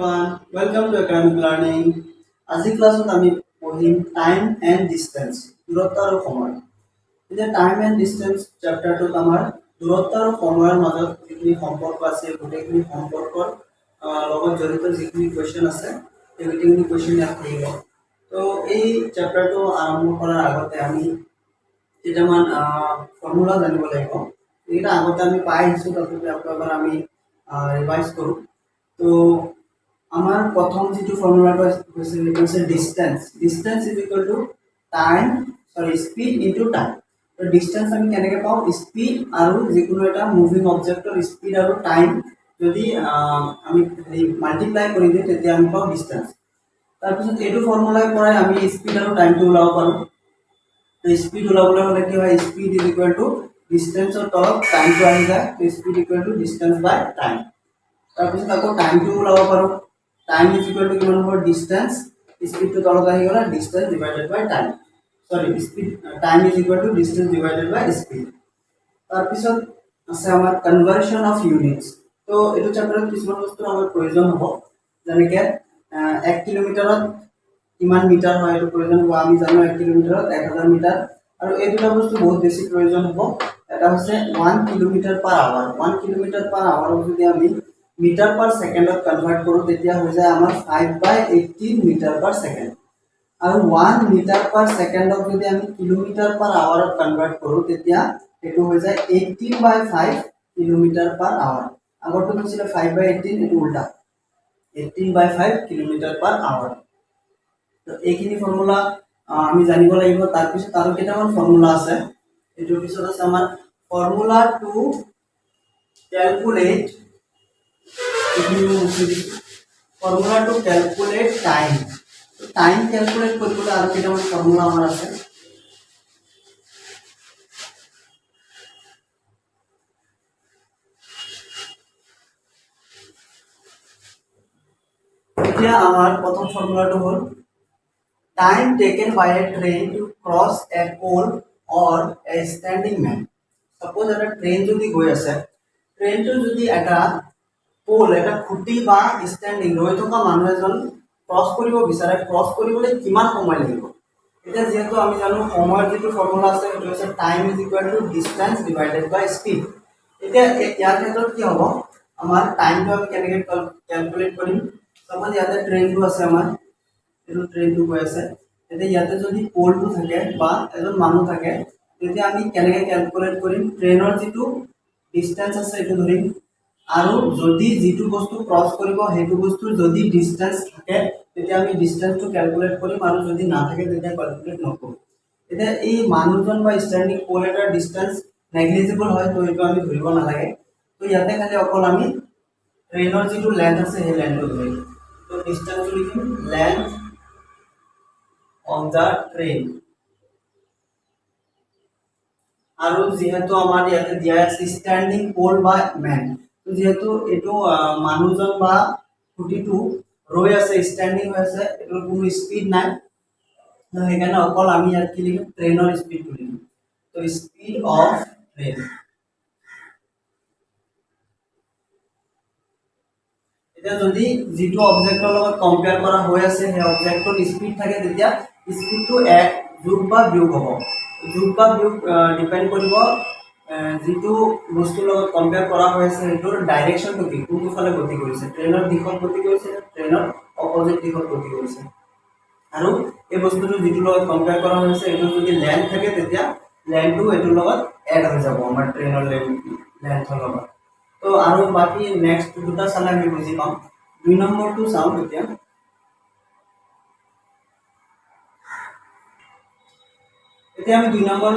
everyone, welcome to academic learning. আজি ক্লাছত আমি পঢ়িম টাইম এণ্ড ডিষ্টেন্স দূৰত্ব আৰু সময়। এতিয়া টাইম এণ্ড ডিষ্টেন্স চেপ্টাৰটোত আমাৰ দূৰত্ব আৰু সময়ৰ মাজত যিখিনি সম্পৰ্ক আছে গোটেইখিনি সম্পৰ্কৰ লগত জড়িত যিখিনি কুৱেশ্যন আছে সেই গোটেইখিনি কুৱেশ্যন ইয়াত থাকিব। তো এই চেপ্টাৰটো আৰম্ভ কৰাৰ আগতে আমি কেইটামান ফৰ্মুলা জানিব লাগিব। এইকেইটা আগতে আমি পাই আহিছোঁ, তথাপি আকৌ এবাৰ আমি ৰিভাইজ কৰোঁ। তো আমাৰ প্ৰথম যিটো ফৰ্মুলাটো হৈছে সেইটো হৈছে distance. Distance is equal to speed into time. তো ডিষ্টেন্স আমি কেনেকৈ পাওঁ? স্পীড আৰু যিকোনো এটা মুভিং অবজেক্টৰ স্পীড আৰু টাইম যদি আমি মাল্টিপ্লাই কৰি দিওঁ তেতিয়া আমি পাওঁ ডিষ্টেন্স। তাৰপিছত এইটো ফৰ্মুলাৰ পৰাই আমি স্পীড আৰু টাইমটো ওলাব পাৰোঁ। তো স্পীড ওলাবলৈ হ'লে কি হয়? স্পীড ইজ ইকুৱেল টু ডিষ্টেন্সৰ তলত টাইমটো আহি যায়। তো speed equal to distance by time. তাৰপিছত আকৌ টাইমটো ওলাব পাৰোঁ। টাইম ইজ ইকুৱেল টু কিমান হ'ব? ডিষ্টেন্স, স্পীডটো তলত আহি গ'লে distance divided by time. Time is equal to distance divided by speed. তাৰপিছত আছে আমাৰ কনভাৰ্সন অফ ইউনিটছ। তো এইটো চেপ্টাৰত কিছুমান বস্তুৰ আমাৰ প্ৰয়োজন হ'ব, যেনেকৈ 1 কিলোমিটাৰত কিমান মিটাৰ হয় এইটো প্ৰয়োজন হ'ব। আমি জানো 1 কিলোমিটাৰত 1000 মিটাৰ, আৰু এই দুটা বস্তু বহুত বেছি প্ৰয়োজন হ'ব। এটা হৈছে 1 kilometre per hour. 1 kilometre per আৱাৰক যদি আমি মিটাৰ পাৰ ছেকেণ্ডত কনভাৰ্ট কৰোঁ তেতিয়া হৈ যায় আমাৰ 5/18 মিটাৰ পাৰ ছেকেণ্ড। আৰু 1 মিটাৰ পাৰ ছেকেণ্ডক যদি আমি কিলোমিটাৰ পাৰ আৱাৰত কনভাৰ্ট কৰোঁ তেতিয়া সেইটো হৈ যায় 18/5 কিলোমিটাৰ পাৰ আৱাৰ। আগৰটো হৈছিলে 5/18, এইটো উল্টা 18/5 কিলোমিটাৰ পাৰ আৱাৰ। তো এইখিনি ফৰ্মুলা আমি জানিব লাগিব। তাৰপিছত আৰু কেইটামান ফৰ্মুলা আছে। এইটোৰ পিছত আছে আমাৰ formula to calculate time. Time calculate কৰিবলৈ আৰু কেইটামান ফৰ্মুলা আমাৰ আছে। এতিয়া আমাৰ প্ৰথম ফৰ্মুলাটো হ'ল time taken by a train to cross A pole or A standing man. Suppose এটা ট্ৰেইন যদি গৈ আছে, ট্ৰেইনটো যদি এটা পোল, এটা খুঁটি বা ষ্টেণ্ডিং ৰৈ থকা মানুহ এজন ক্ৰছ কৰিব বিচাৰে, ক্ৰছ কৰিবলৈ কিমান সময় লাগিব? এতিয়া যিহেতু আমি জানো সময়ৰ যিটো ফৰ্মুলা আছে সেইটো হৈছে time is equal to distance divided by speed. এতিয়া ইয়াৰ ক্ষেত্ৰত কি হ'ব? আমাৰ টাইমটো আমি কেনেকৈ কেলকুলেট কৰিম? সাপোজ ইয়াতে ট্ৰেইনটো আছে, আমাৰ এইটো ট্ৰেইনটো গৈ আছে। তেতিয়া ইয়াতে যদি পোলটো থাকে বা এজন মানুহ থাকে তেতিয়া আমি কেনেকৈ কেলকুলেট কৰিম? ট্ৰেইনৰ যিটো ডিষ্টেন্স আছে সেইটো ধৰিম, আৰু যদি যিটো বস্তু ক্ৰছ কৰিব সেইটো বস্তুৰ যদি ডিষ্টেন্স থাকে তেতিয়া আমি ডিষ্টেন্সটো কেলকুলেট কৰিম, আৰু যদি নাথাকে তেতিয়া কেলকুলেট নকৰোঁ। এতিয়া এই মানুহজন বা ষ্টেণ্ডিং পোল এটাৰ ডিষ্টেন্স নেগলিজিবল হয়, তো এইটো আমি ধৰিব নালাগে। তো ইয়াতে খালি অকল আমি ট্ৰেইনৰ যিটো লেন্থ আছে সেই লেন্থটো ধৰিম। তো ডিষ্টেন্সটো লিখিম লেন্থ অফ দ্য ট্ৰেইন। আৰু যিহেতু আমাৰ ইয়াতে দিয়া আছে ষ্টেণ্ডিং পোল বা মেন, যিহেতু এইটো মানুহজন বা খুঁটিটো ৰৈ আছে, ষ্টেণ্ডিং হৈ আছে, এইটোৰ কোনো স্পীড নাই, সেইকাৰণে অকল আমি ইয়াত কি লিখিম? ট্ৰেইনৰ স্পীডটো লিখিম। তো স্পীড অফ ট্ৰেইন। এতিয়া যদি যিটো অবজেক্টৰ লগত কম্পেয়াৰ কৰা হৈ আছে সেই অবজেক্টৰ স্পীড থাকে তেতিয়া স্পীডটো যোগ বা বিয়োগ হ'ব। যোগ বা বিয়োগ ডিপেণ্ড কৰিব যিটো বস্তুৰ লগত কম্পেয়াৰ কৰা হৈ আছে সেইটোৰ ডাইৰেকশ্যনটো কি, কোনটো ফালে গতি কৰিছে, ট্ৰেইনৰ দিশত গতি কৰিছে, ট্ৰেইনৰ অপজিট দিশত গতি কৰিছে। আৰু এই বস্তুটো যিটোৰ লগত কম্পেয়াৰ কৰা হৈছে এইটো যদি লেন্থ থাকে তেতিয়া লেন্থটো এইটোৰ লগত এড হৈ যাব আমাৰ ট্ৰেইনৰ লেন্থৰ লগত। তো আৰু বাকী নেক্সট দুটা চালে আমি বুজি পাম। 2 নম্বৰটো চাওঁ এতিয়া। এতিয়া আমি 2 নম্বৰ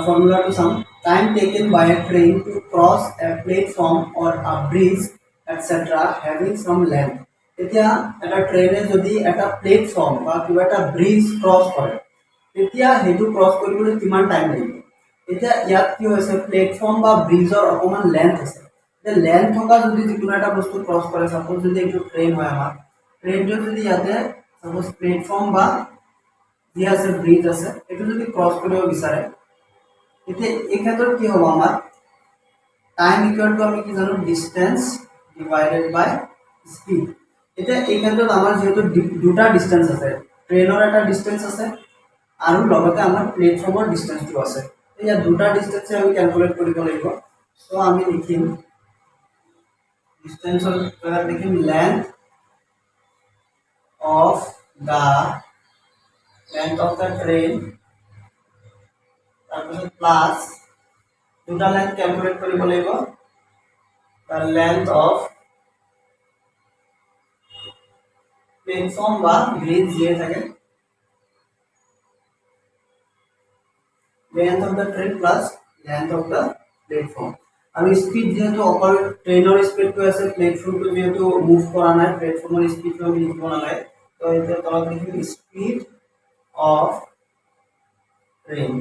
ফৰ্মুলাটো চাম। Time taken by a train to cross a platform or a bridge etcetera having same length. এতিয়া এটা ট্ৰেইনে যদি এটা প্লেটফৰ্ম বা কিবা এটা ব্ৰিজ ক্ৰছ কৰে তেতিয়া সেইটো ক্ৰছ কৰিবলৈ কিমান টাইম লাগিব? এতিয়া ইয়াত কি হৈছে? প্লেটফৰ্ম বা ব্ৰিজৰ অকণমান লেন্থ আছে। এতিয়া লেন্থ থকা যদি যিকোনো এটা বস্তু ক্ৰছ কৰে, সাপোজ যদি এইটো ট্ৰেইন হয়, আমাৰ ট্ৰেইনটো যদি ইয়াতে সাপোজ প্লেটফৰ্ম বা যি আছে ব্ৰিজ আছে এইটো যদি ক্ৰছ কৰিব বিচাৰে তেতিয়া এই ক্ষেত্ৰত কি হ'ব? আমাৰ টাইম ইকুৱেল টু আমি কি জানো? Distance divided by speed. এতিয়া এই ক্ষেত্ৰত আমাৰ যেহেতু দুটা ডিস্টেন্স আছে, ট্ৰেইনৰ এটা ডিস্টেন্স আছে আৰু লগতে আমাৰ প্লেটফৰ্মৰ ডিস্টেন্সটো আছে। ইয়াত দুটা ডিস্টেন্স আমি ক্যালকুলেট কৰিব লাগিব। সো আমি লিখিম ডিস্টেন্সৰ জেগাত লিখিম লেন্থ অফ দ্য ট্ৰেইন তাৰপিছত প্লাস দুটা লেন্থ ক্যালকুলেট কৰিব লাগিব, দ্য লেন্থ অফ প্লেটফর্ম বা ব্রিজ দিয়ে থাকে, length of the train plus length of the platform। আৰু স্পিড যেহেতু অকল ট্ৰেইনৰ স্পিডটো আছে, প্লেটফৰ্মটো যেহেতু মুভ কৰা নাই, প্লেটফৰ্মৰ স্পিডটো আমি লিখিব নালাগে। তো এতিয়া তলত লিখিম স্পিড অফ ট্ৰেইন।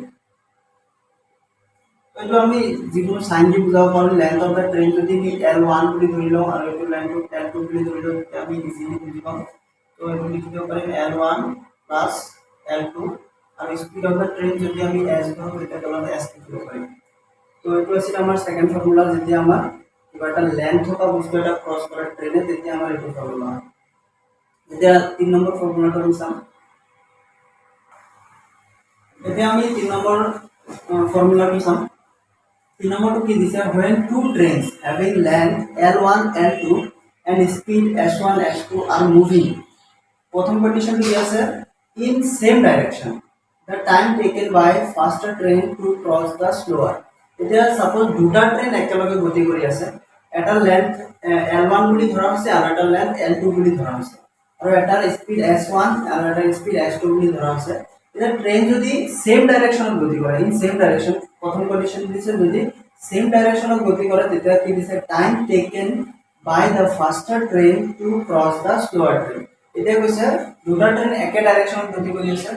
এইটো আমি যিকোনো সাইন দি বুজাব পাৰোঁ। লেন্থ অফ দ্য ট্ৰেইন যদি আমি L1 বুলি ধৰি লওঁ আৰু এইটো লেন্থটো L2 বুলি ধৰি লওঁ, তেতিয়া আমি ইজিলি বুজি পাম। তো এইটো লিখি দিব পাৰিম L1 প্লাস L2 আৰু স্পিড অফ দ্য ট্ৰেইন যদি আমি S ধৰোঁ তেতিয়া তলত S লিখিব পাৰিম। তো এইটো আছিল আমাৰ সেকেন্ড ফৰ্মুলা। যেতিয়া আমাৰ কিবা এটা লেন্থ থকা বস্তু এটা ক্ৰস কৰে ট্ৰেইনে, তেতিয়া আমাৰ এইটো ফৰ্মুলা হয়। এতিয়া 3 নম্বৰ ফৰ্মুলাটো আমি চাম। এতিয়া আমি 3 নম্বৰ ফৰ্মুলাটো চাম। 3 নম্বৰটো কি দিছে, when two trains having length L1 L2 and speed S1 S2 are moving, প্রথম কন্ডিশনটো কি আছে, in same direction, the time taken by faster train to cross the slower। এতিয়া সাপোজ দুটা ট্রেন একেলগে গতি কৰি আছে, এটা লেন্থ L1 বুলি ধৰা হৈছে আৰু এটা লেন্থ L2 বুলি ধৰা হৈছে, আৰু এটাৰ স্পিড S1 আৰু এটাৰ স্পিড S2 বুলি ধৰা হৈছে। এতিয়া ট্ৰেন যদি সেম ডাইৰেকশনত গতি কৰে, ইন সেম ডাইৰেকশন, প্ৰথম কন্ডিশন দিছে যদি সেম ডাইৰেকশনত গতি কৰে, তেতিয়া কি দিছে, time taken by the faster train to cross the slower train. এতিয়া কৈছে দুটা ট্ৰেইন একে ডাইৰেকশনত গতি কৰি আছে,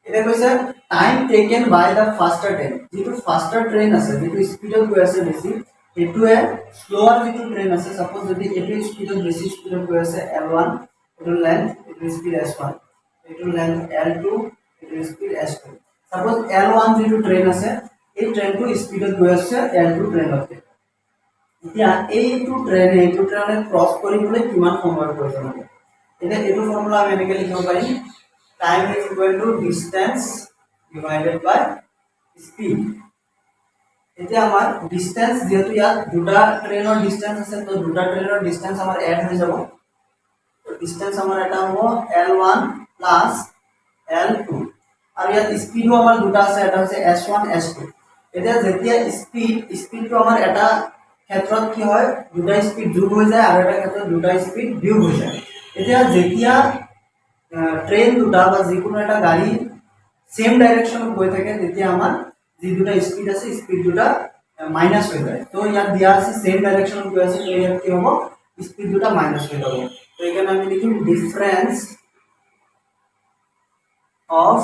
এটা কৈছে time taken by the faster train, যেটো ফাস্টাৰ ট্ৰেইন আছে, যেটো স্পিডত গৈ আছে বেছি, এটোৱে স্লোৱাৰ যেটো ট্ৰেইন আছে, সাপোজ যদি এটো স্পিডত বেছি স্পিডত গৈ আছে L1, এটো লেন্থ, এটো স্পিড S1, এটো লেন্থ L2, এটো স্পিড S2। সাপোজ L1 যেটো ট্রেন আছে, এই ট্রেনটো স্পিডত গৈ আছে L2 ট্রেনতকে। এতিয়া এইটো ট্ৰেইনে ক্ৰস কৰিবলৈ কিমান সময়ৰ প্ৰয়োজন হ'ব? এতিয়া এইটো ফৰ্মুলা আমি এনেকৈ লিখিব পাৰিম, time is equal to distance divided by speed. এতিয়া আমাৰ ডিসটেন্স, যেহেতু ইয়াত দুটা ট্ৰেইনৰ ডিসটেন্স আছে, তো দুটা ট্ৰেইনৰ ডিসটেন্স আমাৰ এড হৈ যাব। তো ডিসটেন্স আমাৰ এটা হ'ব L1 প্লাস L2, আৰু ইয়াত স্পিডও আমাৰ দুটা আছে, এটা হৈছে S1 S2। এতিয়া যেতিয়া স্পিডটো আমাৰ এটা ক্ষেত্ৰত কি হয়, দুটা স্পিড যোগ হৈ যায় আৰু এটা ক্ষেত্ৰত দুটা স্পিড বিয়োগ হৈ যায়। এতিয়া যেতিয়া ট্রেন দুটা বা যিকোনো এটা গাড়ী সেম ডাইরেকশনত গৈ থাকে, তেতিয়া আমাৰ যি দুটা স্পিড আছে, স্পিড দুটা মাইনাস হৈ যায়। তো ইয়াত দিয়া আছে সেম ডাইরেকশনত গৈ আছে, তো ইয়াত কি হ'ব, স্পিড দুটা মাইনাস হৈ যাব। তো এখানে আমি লিখিম ডিফারেন্স অফ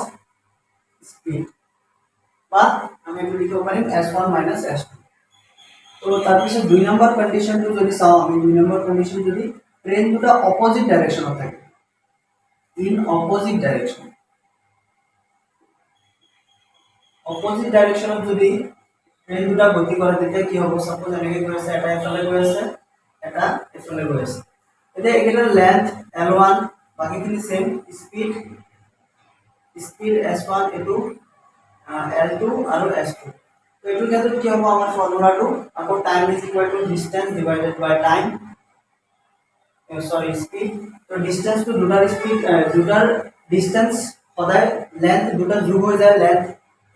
স্পিড, বা আমি এটো লিখিব পাৰিম S1 - S2। তো তাৰপিছত 2 নম্বৰ কন্ডিশনটো যদি চাও, আমি 2 নম্বৰ কন্ডিশন যদি ট্রেন দুটা অপোজিট ডাইরেকশনত থাকে, in opposite direction, opposite direction যদি ট্রেন দুটা গতি কৰে, তেতিয়া কি হ'ব, সাপোজ এনেকৈ গৈ আছে, এটা এফালে গৈ আছে, এটা এফালে গৈ আছে। এতিয়া একেটাৰ লেন্থ L1, বাকিখিনি সেম, স্পিড S1, এটো L2 আৰু S2। তো এইটো ক্ষেত্ৰত কি হ'ব, আমাৰ ফৰ্মুলাটো আকৌ time is equal to distance divided by time, speed. তো ডিসটেন্সটো দুটাৰ স্পিড, দুটাৰ ডিসটেন্স সদায় লেন্থ দুটা যোগ হৈ যায়, লেন্থ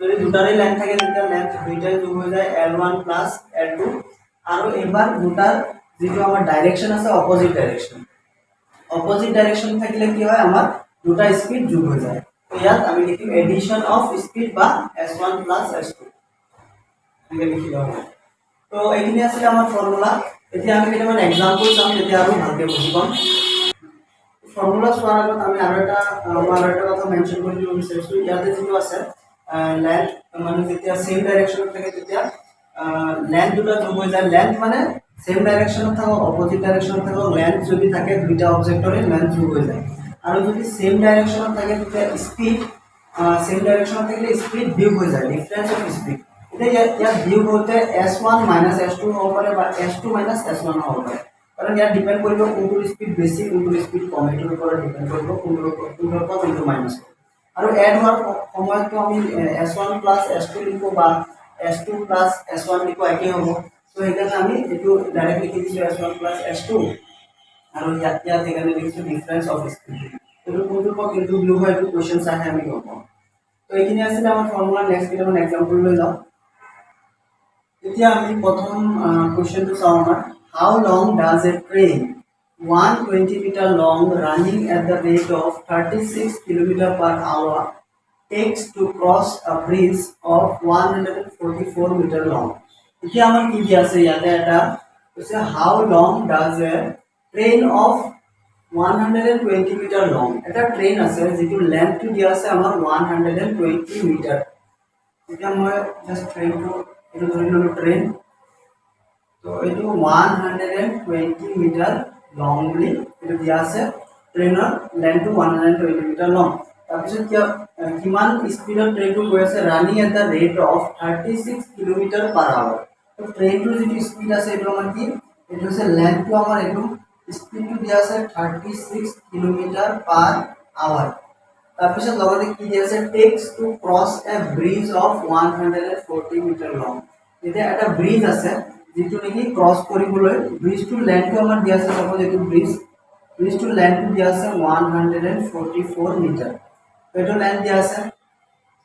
যদি দুটাৰে লেন্থ থাকে তেতিয়া লেন্থ দুইটাই যোগ হৈ যায় L1 প্লাস L2, আৰু এবাৰ দুটাৰ যেটো আমাৰ ডাইৰেকশন আছে অপোজিট ডাইৰেকশন, অপোজিট ডাইৰেকশন থাকিলে কি হয়, আমাৰ দুটা স্পিড যোগ হৈ যায়। তো ইয়াত আমি লিখিম এডিশন অফ স্পিড বা S1 প্লাস S2 এনেকৈ লিখি লওঁ। তো এইখিনি আছিল আমাৰ ফৰ্মুলা। এতিয়া আমি কেইটামান এক্সাম্পল চাম, তেতিয়া আৰু ভালকে বুজি পাম। ফৰ্মুলা চোৱাৰ আগত আমি আৰু এটা কথা মেনশন কৰিব বিচাৰিছো, ইয়াতে যেটো আছে লেন্থ, মানে যেতিয়া সেম ডাইরেকশনত থাকে তেতিয়া লেন্থ দুটা যোগ হৈ যায়। লেন্থ মানে সেম ডাইরেকশনত থাকক অপোজিট ডাইরেকশনত থাকক, লেন্থ যদি থাকে দুইটা অবজেক্টৰে লেন্থ যোগ হৈ যায়। আৰু যদি সেম ডাইরেকশনত থাকে তেতিয়া স্পিড সেম ডাইরেকশনত থাকিলে স্পিড বিয়োগ হৈ যায়, ডিফারেন্স অফ স্পিড। এতিয়া ইয়াত বিয়োগ হওঁতে S1 - S2 হ'ব পাৰে বা S2 - S1 হ'ব পাৰে। কাৰণ ইয়াত ডিপেন্ড কৰিব কোনটো স্পীড বেছি কোনটো স্পীড কম এইটোৰ ওপৰত ডিপেন্ড কৰিব কোনটোৰ পৰা কোনটো মাইনাছ আৰু এড হোৱাৰ সময়তো আমি s1 s2 লিখো বা s2 s1 লিখো একেই হ'ব তো সেইকাৰণে আমি এইটো ডাইৰেক্ট লিখি দিছো s1 s2 আৰু ইয়াত সেইকাৰণে লিখিছো ডিফাৰেন্স অফ স্পীড এইটো কোনটোৰ পৰা কোনটো ব্লু হয় এইটো কোৱেশ্চন চাই আমি গম পাম তো এইখিনি আছিল আমাৰ ফৰ্মুলা নেক্সট কেইটামান এক্সাম্পল লৈ যাওঁ এতিয়া আমি প্ৰথম কোৱেশ্চনটো চাওঁ আমাৰ how long does a train 120 meter long running at the rate of 36 kilometer per hour takes to cross a bridge of 144 meter long. এতিয়া আমাৰ কি দিয়া আছে ইয়াতে এটা কৈছে how long does a train of 120 meter long এটা train আছে যেটো লেন্থটো দিয়া আছে আমাৰ 120 মিটাৰ এতিয়া মই জাস্ট ট্ৰেইনটো এটো ধৰি ললো ট্ৰেইন তো এটো 120 মিটাৰ লং বুলি এটো দিয়া আছে ট্ৰেইনৰ লেন্থটো 120 মিটাৰ লং তাৰপিছত কিমান স্পীডত ট্ৰেইনটো গৈ আছে running at the rate of 36 kilometre per hour তো ট্ৰেইনটোৰ যেটো স্পীড আছে এটো আমাৰ কি এটো আছে লেন্থটো আমাৰ এটো স্পীডটো দিয়া আছে 36 কিলোমিটাৰ পাৰ আৱাৰ তাৰপিছত লগতে কি দিয়া আছে takes to cross a bridge of 140 metre long এতিয়া এটা ব্ৰিজ আছে যেটো নেকি ক্ৰছ কৰিবলৈ ব্ৰিজটোৰ লেন্থটো আমাৰ দিয়া আছে সপোজ এটো ব্ৰিজটোৰ লেন্থটো দিয়া আছে 144 মিটাৰ এটো লেন্থ দিয়া আছে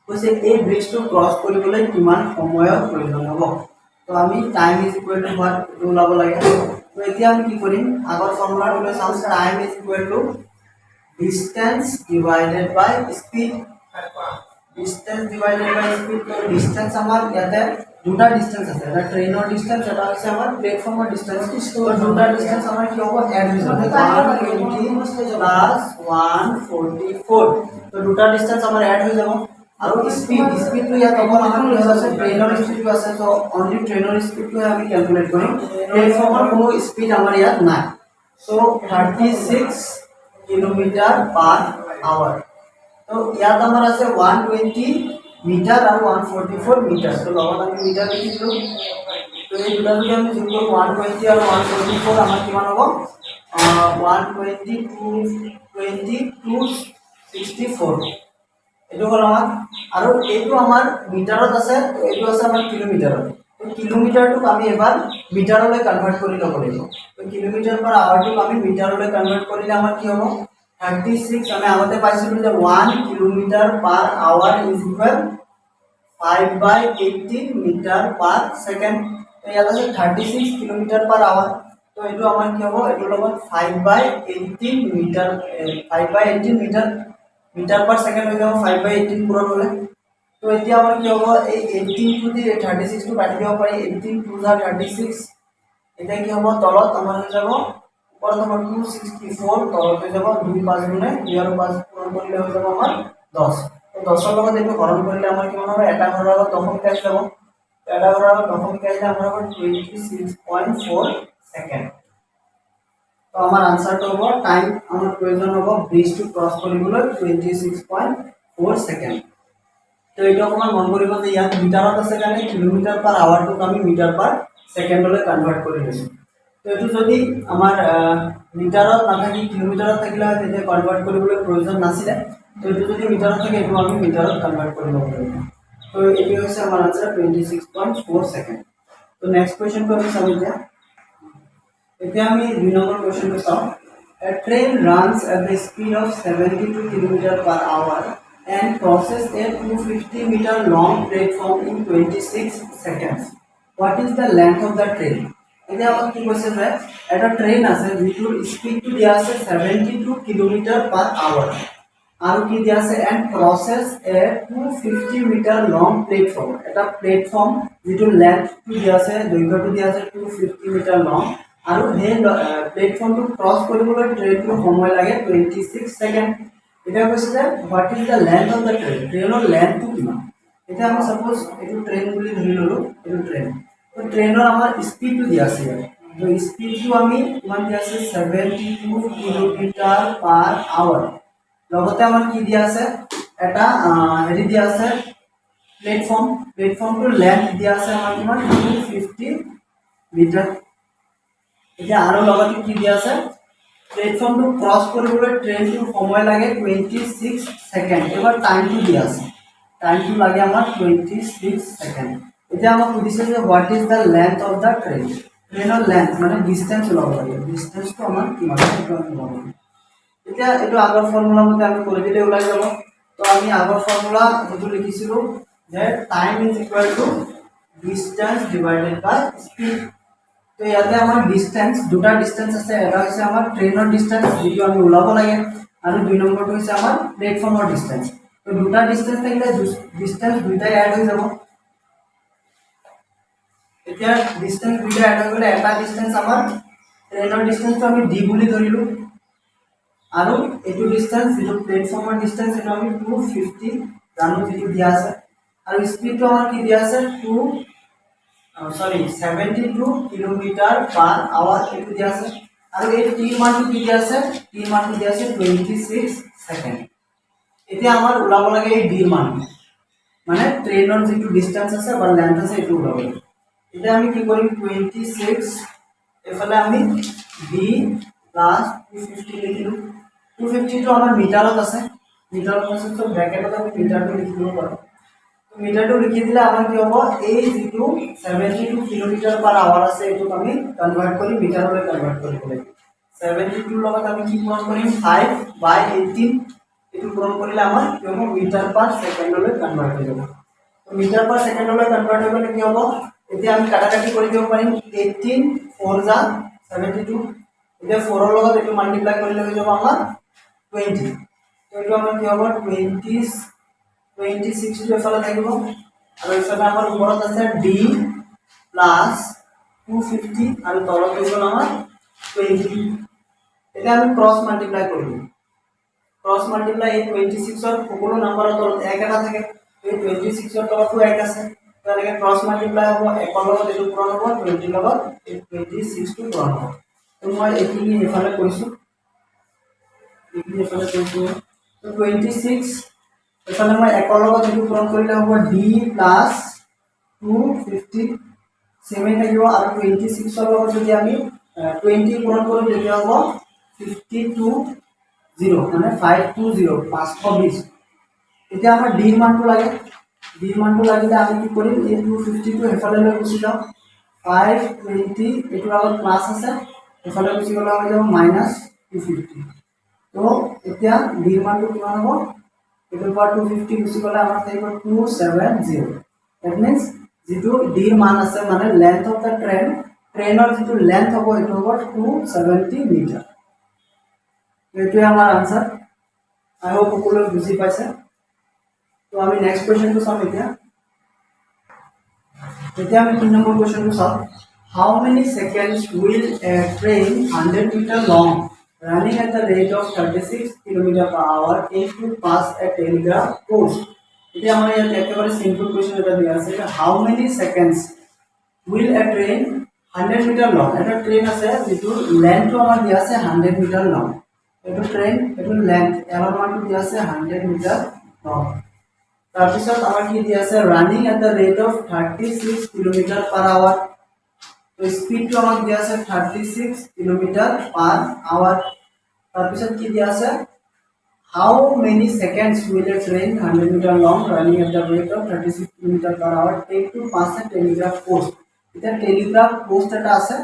কৈছে এই ব্ৰিজটো ক্ৰছ কৰিবলৈ কিমান সময়ৰ প্ৰয়োজন হ'ব তো আমি time is equal two what ওলাব লাগে তো এতিয়া আমি কি কৰিম আগৰ ফৰ্মুলাটো লৈ চাওঁ time is equal two distance divided by speed distance divided by speed তো distance আমাৰ ইয়াতে দুটা ডিসটেন্স আছে এটা ট্ৰেইনৰ ডিসটেন্স এটা হৈছে আমাৰ প্লেটফৰ্মৰ ডিসটেন্স তো দুটা ডিসটেন্স আমাৰ কি হ'ব এড হৈ যাব 120 প্লাস 144 তো দুটা ডিসটেন্স আমাৰ এড হৈ যাব আৰু স্পীডটো ইয়াত অকল আমাৰ কি আছে ট্ৰেইনৰ স্পীডটো আছে তো অনলি ট্ৰেইনৰ স্পীডটো আমি ক্যালকুলেট কৰিম প্লেটফৰ্মৰ কোনো স্পীড আমাৰ ইয়াত নাই সো 36 কিলোমিটার পার আওয়ার তো ইয়াত আমার আছে 120 মিটার আর 144 মিটার তো লগত আমি মিটার লিখিছো তো এই দুটা যদি আমি যোগ কৰো 120 আর 144 আমার কিমান হ'ব 120 to 64 এটো হল আমার আর এইটো আমার মিটারত আছে তো এইটো আছে আমার কিলোমিটারত তো কিলোমিটারটো আমি এবাৰ মিটাৰলৈ কনভাৰ্ট কৰি লব লাগিব তো কিলোমিটাৰ পাৰ আওয়াৰটো আমি মিটাৰলৈ কনভাৰ্ট কৰিলে আমাৰ কি হ'ব 36 আমি আগতে পাইছিলো যে 1 kilometre per hour is equal 5/18 metre per second তো ইয়াত আছে 36 কিলোমিটার পার আওয়ার তো এটো আমাৰ কি হ'ব এটো লগত 5/18 মিটাৰ 5/18 মিটাৰ পাৰ সেকেন্ড হৈ যাব 5/18 পূৰণ হ'লে তো এতিয়া আমাৰ কি হ'ব এই 18 টু দি 36 টু কাটি দিব পাৰি 18 টু 36 এটা কি হ'ব তলত আমাৰ হৈ যাব ওপৰত আমাৰ 264 তলত হৈ যাব 2 5 গুণে 2 আৰু 5 পূৰণ কৰিলে হৈ যাব আমাৰ 10 তো 10 ৰ লগত এইটো হৰণ কৰিলে আমাৰ কিমান হ'ব এটা ঘৰৰ লগত দশমিক আহি যাব এটা ঘৰৰ লগত দশমিক আহিলে আমাৰ হ'ব 26.4 সেকেন্ড তো আমাৰ আনসাৰটো হ'ব টাইম আমাৰ প্ৰয়োজন হ'ব ব্ৰিজটো ক্ৰছ কৰিবলৈ 26.4 সেকেন্ড তো এইটো অকমান মন কৰিব যে ইয়াত মিটাৰত আছে কাৰণে কিলোমিটাৰ পাৰ আৱাৰটো আমি মিটাৰ পাৰ সেকেন্ডলৈ কনভাৰ্ট কৰি লৈছো তো এটো যদি আমাৰ মিটাৰত নাথাকি কিলোমিটাৰত থাকিলে তেতিয়া কনভাৰ্ট কৰিবলৈ প্ৰয়োজন নাছিলে তো এটো যদি মিটাৰত থাকে এটো আমি মিটাৰত কনভাৰ্ট কৰিব পাৰিম তো এটো হৈছে আমাৰ আনসাৰ 26.4 সেকেন্ড তো নেক্সট কোৱেশ্চনটো আমি চাম এতিয়া আমি 2 নম্বৰ কোৱেশ্চনটো চাওঁ A train runs at the speed of 72 km per hour and crosses a 250 meter long platform in 26 seconds. What is the length of the train? এতিয়া আমাক কি কৈছে যে এটা ট্ৰেইন আছে যিটোৰ স্পীডটো দিয়া আছে 72 কিলোমিটাৰ পাৰ আৱাৰ আৰু কি দিয়া আছে and crosses a 250 metre long platform এটা প্লেটফৰ্ম যিটো লেন্থটো দিয়া আছে দৈৰ্ঘ্যটো দিয়া আছে 250 মিটাৰ লং আৰু সেই প্লেটফৰ্মটো ক্ৰস কৰিবলৈ ট্ৰেইনটো সময় লাগে 26 সেকেন্ড এটা কৈছে যে what is the length of the train ট্ৰেইনৰ লেন্থটো কিমান এটা আমি সাপোজ এইটো ট্ৰেইন বুলি ধৰি ললো এইটো ট্ৰেইন তো ট্ৰেইনৰ আমাৰ স্পীডটো দিয়া আছে তো স্পীডটো আমি কিমান দিয়া আছে 72 কিলোমিটাৰ পাৰ আৱাৰ লগতে আমাৰ কি দিয়া আছে এটা হেৰি দিয়া আছে প্লেটফৰ্মটোৰ লেন্থ দিয়া আছে আমাৰ কিমান 250 মিটাৰ এতিয়া আৰু লগতে কি দিয়া আছে প্লেটফৰ্মটো ক্ৰছ কৰিবলৈ ট্ৰেইনটো সময় লাগে 26 সেকেন্ড এবাৰ টাইমটো দিয়া আছে টাইমটো লাগে আমাৰ 26 সেকেন্ড এতিয়া আমাক সুধিছে যে what is the length of the train ট্ৰেইনৰ লেন্থ মানে ডিসটেন্স ওলাব লাগে ডিসটেন্সটো আমাৰ কিমান সেইটো আমি ওলাব লাগে এতিয়া এইটো আগৰ ফৰ্মুলা মতে আমি কৰি দিলে ওলাই যাব তো আমি আগৰ ফৰ্মুলা যেটো লিখিছিলো যে time is equal to distance divided by speed তো ইয়াতে আমাৰ ডিসটেন্স দুটা ডিসটেন্স আছে এটা হৈছে আমাৰ ট্ৰেইনৰ ডিসটেন্স যেটো আমি ওলাব লাগে আৰু দুই নম্বৰটো হৈছে আমাৰ প্লেটফৰ্মৰ ডিসটেন্স তো দুটা ডিসটেন্স থাকিলে ডিসটেন্স দুইটাই এড হৈ যাব এতিয়া ডিসটেন্স দুইটা এড হৈ গলে এটা ডিসটেন্স আমাৰ ট্ৰেইনৰ ডিসটেন্সটো আমি d বুলি ধৰিলো আৰু এইটো ডিসটেন্স যেটো প্লেটফৰ্মৰ ডিসটেন্স এটা আমি 250 জানো যেটো দিয়া আছে আৰু স্পিডটো আমাৰ কি দিয়া আছে 72 কিলোমিটাৰ পাৰ আওয়াৰ এটো দিয়া আছে আৰু এই t মানটো কি দিয়া আছে t মানটো দিয়া আছে 26 সেকেন্ড এতিয়া আমাৰ ওলাব লাগে এই d মান মানে ট্ৰেইনৰ যেটো ডিসটেন্স আছে বা লেন্থ আছে এটো ওলাব এতিয়া আমি কি কৰিম 26 এফালে আমি d প্লাস 250 লিখিলো 250 টো আমাৰ মিটাৰত আছে তো ব্ৰ্যাকেটত আমি মিটাৰটো লিখি দিব পাৰো তো মিটাৰটো লিখি দিলে আমাৰ কি হ'ব এই যেটো 72 কিলোমিটাৰ পাৰ আওয়াৰ আছে এটো আমি কনভাৰ্ট কৰি মিটাৰলৈ কনভাৰ্ট কৰিব লাগিব 72 লগত আমি কি পূৰণ কৰিম 5/18 এটো পূৰণ কৰিলে আমাৰ কি হ'ব মিটাৰ পাৰ সেকেন্ডলৈ কনভাৰ্ট হৈ যাব তো মিটাৰ পাৰ সেকেন্ডলৈ কনভাৰ্ট হৈ গলে কি হ'ব এতিয়া আমি কাটাকাটি কৰি দিব পাৰিম 18 4 যা 72 এতিয়া 4 ৰ লগত এটো মাল্টিপ্লাই কৰিলে হৈ যাব আমাৰ 20 তো এটো আমাৰ কি হ'ব 26 টো এফালে থাকিব আৰু এফালে আমাৰ ওপৰত আছে d প্লাস 250 আৰু তলত হৈ গ'ল আমাৰ 20 এতিয়া আমি ক্ৰস মাল্টিপ্লাই কৰিম ক্ৰস মাল্টিপ্লাই এই 26 ৰ সকলো নম্বৰৰ তলত 1 এটা থাকে এই 26 ৰ তলতো 1 আছে তাহলে ক্ৰস মাল্টিপ্লাই হ'ব 1 ৰ লগত এটো পূৰণ হ'ব 20 ৰ লগত এই 26 টো পূৰণ হ'ব তো মই এইখিনি এফালে কৰিছো তো 26 এফালে মই 1 ৰ লগত এটো পূৰণ কৰিলে হ'ব d প্লাস 250 সেমে থাকিব আৰু 26 ৰ লগত যদি আমি 20 পূৰণ কৰো তেতিয়া হ'ব 520 মানে 520 520 এতিয়া আমাৰ d মানটো লাগে d মানটো লাগিলে আমি কি কৰিম এই 250 টো এফালে লৈ গুছি যাও 520 এটো আগত প্লাস আছে এফালে গুছি গলে হৈ যাব -250 তো এতিয়া d মানটো কিমান হ'ব এটোৰ পৰা 250 গুছি গলে আমাৰ থাকিব 270 that means যেটো d মান আছে মানে লেন্থ অফ দা ট্ৰেইনৰ যেটো লেন্থ হ'ব এটো হ'ব 270 মিটাৰ এটো আমাৰ आंसर আই হোপ সকলোৱে বুজি পাইছে তো আমি নেক্সট কোৱেশ্চনটো চাম এতিয়া আমি 3 নম্বৰ কোৱেশ্চনটো চাম how many seconds will a train 100 meter long running at the rate of 36 km/h take to pass a telegraph post এতিয়া আমাৰ ইয়াত একেবাৰে সিম্পল কোৱেশ্চন এটা দিয়া আছে how many seconds will a train 100 meter long এটা train আছে যেটো লেন্থটো আমাৰ দিয়া আছে 100 meter long এটো ট্ৰেইন এটো লেন্থ এলৰ মানটো দিয়া আছে 100 meter long তাৰ পিছত আমাৰ কি দিয়া আছে running at the rate of 36 km/h তো স্পিডটো আমাক দিয়া আছে 36 km/h তাৰ পিছত কি দিয়া আছে how many seconds will a train 100 meter long running at the rate of 36 km/h take to pass a telegraph post এটা telegraph post এটা আছে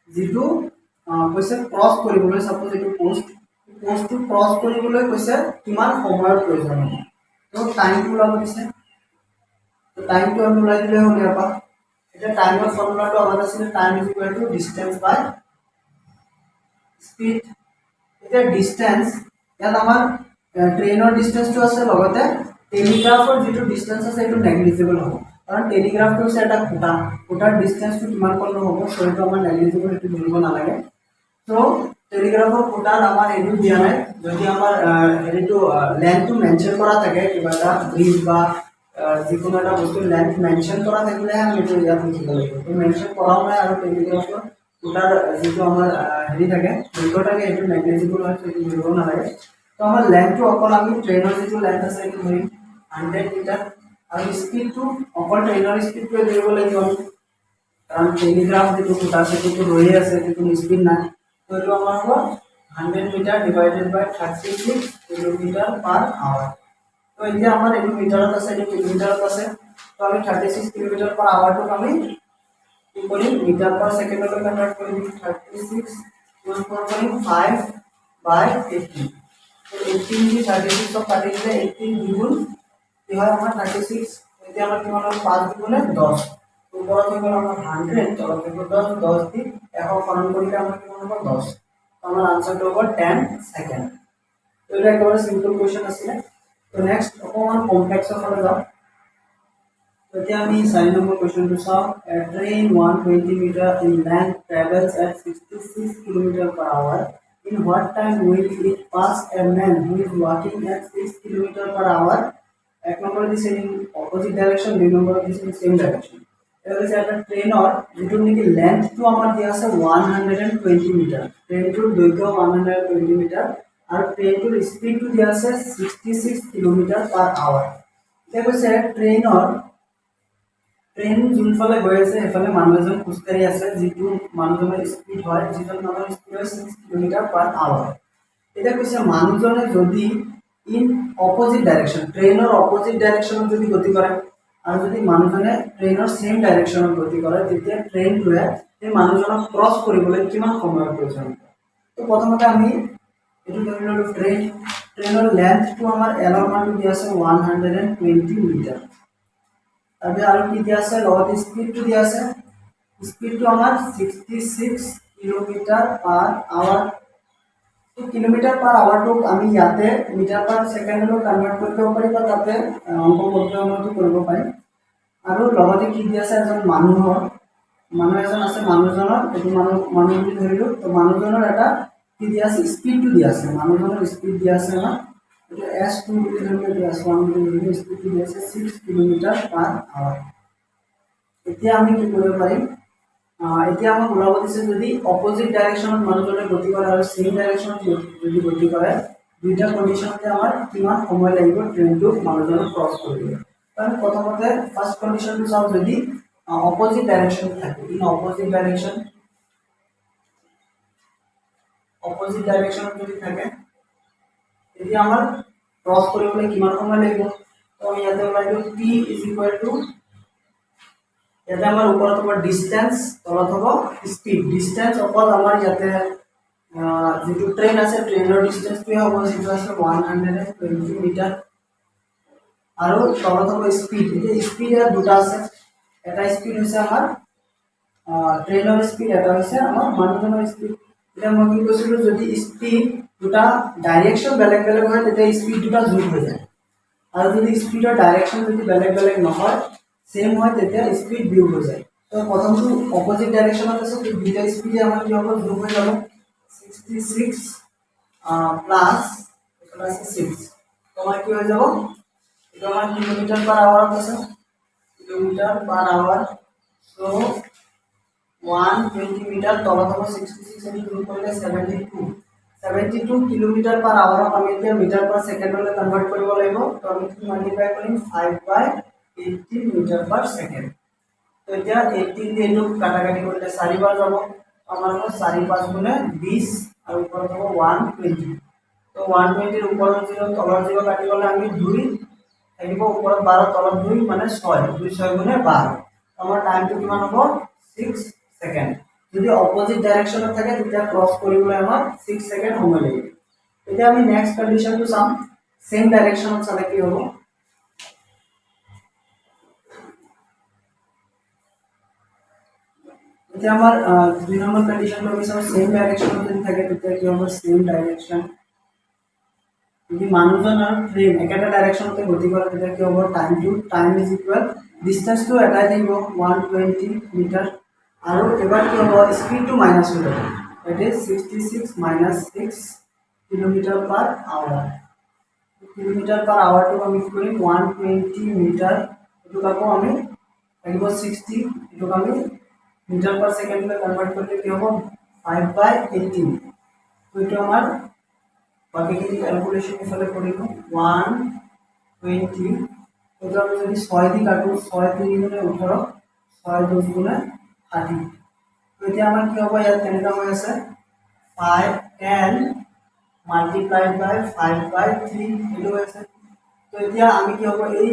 যেটো কৈছে ক্রস কৰিবলৈ সাপোজ এটো পোস্টটো ক্ৰস কৰিবলৈ কৈছে কিমান সময়ৰ প্ৰয়োজন হ'ব তো টাইমটো লাগব দিছে তো টাইমটো আমি ওলাই দিলে হ'ল ইয়াপা এটা টাইমৰ ফৰ্মুলাটো আমাৰ আছে time is equal to distance by speed এটা ডিসটেন্স ইয়াত আমাৰ ট্ৰেইনৰ ডিসটেন্সটো আছে লগতে টেলিগ্ৰাফৰ যেটো ডিসটেন্স আছে এটো নেগলিজিবল হ'ব কাৰণ টেলিগ্ৰাফটো আছে এটা খুঁটাৰ ডিসটেন্সটো কিমান কম হ'ব সেইটো আমাৰ নেগলিজিবল এটো ধৰিব নালাগে তো টেলিগ্ৰাফৰ খুঁটাৰ আমাৰ এটো দিয়া নাই যদি আমাৰ এটো লেন্থটো মেনশন কৰা থাকে কিবা এটা ব্ৰিজ বা যিকোনো এটা বস্তু লেন্থ মেনশন কৰা থাকিলে আমি এটো ইয়াত লিখিব লাগিব তো মেনশন কৰাও নাই আৰু টেলিগ্ৰাফৰ খুঁটাৰ যেটো আমাৰ হেৰি থাকে দুটোটাকে এটো নেগলিজিবল হয় সেইটো ধৰিব নালাগে তো আমাৰ লেন্থটো অকল আমি ট্ৰেইনৰ যেটো লেন্থ আছে এটো ধৰিম 100 মিটাৰ আৰু স্পিডটো অকল ট্ৰেইনৰ স্পিডটো ধৰিব লাগিব কাৰণ টেলিগ্ৰাফ যিটো ফুটা সেইটোতো ৰৈয়ে আছে, সেইটো স্পীড নাই। তো এইটো আমাৰ হ'ব 100 মিটাৰ ডিভাইডেড বাই 36 কিলোমিটাৰ পাৰ আৱাৰ। তো এতিয়া আমাৰ এইটো মিটাৰত আছে, এইটো কিলোমিটাৰত আছে। তো আমি 36 কিলোমিটাৰ পাৰ আৱাৰটোক আমি কি কৰিম, মিটাৰ পাৰ ছেকেণ্ডলৈ কনভাৰ্ট কৰিম। 36 কৰিম 5 বাই 18। তো 18 দি 36 কাটি দিলে 18 দুগুণ কি হয় আমাৰ 36। এতিয়া আমাৰ কিমান হ'ল, 5 দুগুণে 10। ওপৰত হৈ গ'ল আমাৰ 100, তলত হৈ গ'ল 10, 10 দি 100 সৰণ কৰিলে আমাৰ কিমান হ'ব 10। তো আমাৰ আনসাৰটো হ'ব 10 সেকেন্ড। তো এটা একেবাৰে সিম্পল কোৱেশ্চন আছিলে। তো নেক্সট অকমান কমপ্লেক্সৰ ফালে যাওঁ। তো এতিয়া আমি 4 নম্বৰ কোৱেশ্চনটো চাওঁ। A train 120 meter in length travels at 66 kilometer per hour. In what time will it pass a man who is walking at 6 kilometer per hour? এক নম্বৰ দিছে in opposite direction, দুই নম্বৰ দিছে in same direction। এটা হচ্ছে একটা ট্ৰেনৰ যিটো নেকি লেন্থটো আমাৰ দিয়া আছে 120 মিটাৰ, ট্ৰেইনটোৰ দৈৰ্ঘ্য 120 মিটাৰ আৰু ট্ৰেইনটোৰ স্পীডটো দিয়া আছে 66 কিলোমিটাৰ পাৰ আৱাৰ। এতিয়া কৈছে ট্ৰেইন যোনফালে গৈ আছে সেইফালে মানুহ এজন খোজকাঢ়ি আছে, যিটো মানুহজনৰ স্পীড হয়, যিজন মানুহৰ স্পীড হয় 6 কিলোমিটাৰ পাৰ আৱাৰ। এতিয়া কৈছে মানুহজনে যদি ইন অপোজিট ডাইৰেকশ্যন, ট্ৰেইনৰ অপোজিট ডাইৰেকশ্যনত যদি গতি কৰে আৰু যদি মানুহজনে ট্ৰেইনৰ সেম ডাইৰেকশ্যনত গতি কৰে, তেতিয়া ট্ৰেইনটোৱে সেই মানুহজনক ক্ৰছ কৰিবলৈ কিমান সময়ৰ প্ৰয়োজন হ'ব। তো প্ৰথমতে আমি এইটো ধৰি ল'লোঁ ট্ৰেইনৰ লেন্থটো আমাৰ এলৰ মানটো দিয়া আছে 120 মিটাৰ। তাৰপিছত আৰু কি দিয়া আছে, লগত স্পীডটো দিয়া আছে, স্পীডটো আমাৰ 66 কিলোমিটাৰ পাৰ আৱাৰ। তো কিলোমিটাৰ পাৰ আৱাৰটোক আমি ইয়াতে মিটাৰ পাৰ ছেকেণ্ডলৈ কনভাৰ্ট কৰিব পাৰি বা তাতে অংক প্ৰত্যয়নটো কৰিব পাৰিম। আৰু লগতে কি দিয়া আছে, এজন মানুহ এজন আছে, মানুহজনৰ এইটো মানুহ বুলি ধৰিলোঁ। তো মানুহজনৰ এটা কি দিয়া আছে, স্পীডটো দিয়া আছে, মানুহজনৰ স্পীড দিয়া আছে আমাৰ এইটো S2 বুলি ধৰিলোঁ, এইটো S1 বুলি ধৰিলোঁ, স্পীডটো দিয়া আছে 6 কিলোমিটাৰ পাৰ আৱাৰ। এতিয়া আমি কি কৰিব পাৰিম, এতিয়া আমাক ওলাব দিছে যদি অপোজিট ডাইৰেকশ্যনত মানুহজনে গতি কৰে আৰু সেম ডাইৰেকশ্যনত যদি গতি কৰে, দুইটা কণ্ডিশ্যনতে আমাৰ কিমান সময় লাগিব ট্ৰেইনটো মানুহজনক ক্ৰছ কৰিবলৈ। আমি প্ৰথমতে ফাৰ্ষ্ট কণ্ডিশ্যনটো চাওঁ, যদি অপোজিট ডাইৰেকশ্যন থাকে, ইন অপোজিট ডাইৰেকশ্যনত যদি থাকে তেতিয়া আমাৰ ক্ৰছ কৰিবলৈ কিমান সময় লাগিব। তো আমি ইয়াতে ওলাইছোঁ T ইজ ইকুৱেল টু, ইয়াতে আমাৰ ওপৰত হ'ব ডিষ্টেন্স, তলত হ'ব স্পীড। ডিষ্টেন্স অকল আমাৰ ইয়াতে যিটো ট্ৰেইন আছে ট্ৰেইনৰ ডিষ্টেন্সটোৱে হ'ব, যিটো আছে 120 মিটাৰ, আৰু তলত হ'ব স্পীড। এতিয়া স্পীড ইয়াত দুটা আছে, এটা স্পীড হৈছে আমাৰ ট্ৰেইনৰ স্পীড, এটা হৈছে আমাৰ মানুহজনৰ স্পীড। এতিয়া মই কি কৈছিলোঁ, যদি স্পীড দুটা ডাইৰেকশ্যন বেলেগ বেলেগ হয় তেতিয়া স্পীড দুটা যোগ হৈ যায়, আৰু যদি স্পীডৰ ডাইৰেকশ্যন যদি বেলেগ বেলেগ নহয়, সেম হয়, তেতিয়া স্পীড বিয়োগ হৈ যায়। তো প্ৰথমটো অপোজিট ডাইৰেকশ্যনত আছে, তো দুইটা স্পীডে আমাৰ কি হ'ব, যোগ হৈ যাব। 66 প্লাছ 6, তো আমাৰ কি হৈ যাব, এইটো আমাৰ কিলোমিটাৰ পাৰ আৱাৰত আছে, kilometre per hour. So 120 metre, তলত হ'ব 66, এইটো যোগ কৰিলে 72 কিলোমিটাৰ পাৰ আৱাৰক আমি এতিয়া মিটাৰ পাৰ ছেকেণ্ডলৈ কনভাৰ্ট কৰিব লাগিব। তো আমি কি মাল্টিপ্লাই কৰিম, 5/18 মিটাৰ পাৰ ছেকেণ্ড। তো এতিয়া 18 দিয়ে এইটো কাটাকাটি কৰিলে 4 বাৰ যাব, আমাৰ হ'ব 4 5 গুণে 20 আৰু ওপৰত হ'ব 120। তো 120ৰ ওপৰত 0 তলৰ 0 কাটি গ'লে আমি 2 থাকিব, ওপৰত 12 তলত 2 মানে 6, 2 6 গুণে 12। আমাৰ টাইমটো কিমান হ'ব, 6 সেকেন্ড। যদি অপোজিট ডাইৰেকশ্যনত থাকে তেতিয়া ক্ৰছ কৰিবলৈ আমাৰ 6 সেকেন্ড সময় লাগিব। এতিয়া আমি নেক্সট কণ্ডিশ্যনটো চাম, সেম ডাইৰেকশ্যনত চালে কি হ'ব। এতিয়া আমাৰ 2 নম্বৰ কণ্ডিশ্যনটো আমি চাওঁ, সেম ডাইৰেকশ্যনত যদি থাকে তেতিয়া কি হ'ব, সেম ডাইৰেকশ্যন। যদি মানুহজন আৰু ট্ৰেইন একেটা ডাইৰেকশ্যনতে গতি কৰে তেতিয়া কি হ'ব, টাইম ইজ ইকুৱেল, ডিষ্টেন্সটো এটাই থাকিব 120 মিটাৰ, আৰু এবাৰ কি হ'ব, স্পীডটো মাইনাছ হৈ যাব, that is 66 minus 6 kilometre per hour. Kilometre per আৱাৰটোক আমি কি কৰিম, 120 মিটাৰ, এইটোক আকৌ আমি লাগিব 60, এইটোক আমি মিটাৰ পাৰ ছেকেণ্ডলৈ কনভাৰ্ট কৰিলে কি হ'ব, 5/18। তো এইটো আমাৰ বাকিখিনি ক্যালকুলেশন ইফালে কৰিলোঁ 120, এইটো আমি যদি 6 দি কাটো, 6 3 গুণে 18, 6 10 গুণে 30 তো এতিয়া আমাৰ কি হ'ব ইয়াত কেনেকা হৈ আছে 5 multiplied by 5/3 এটো হৈ আছে তো এতিয়া আমি কি হ'ব এই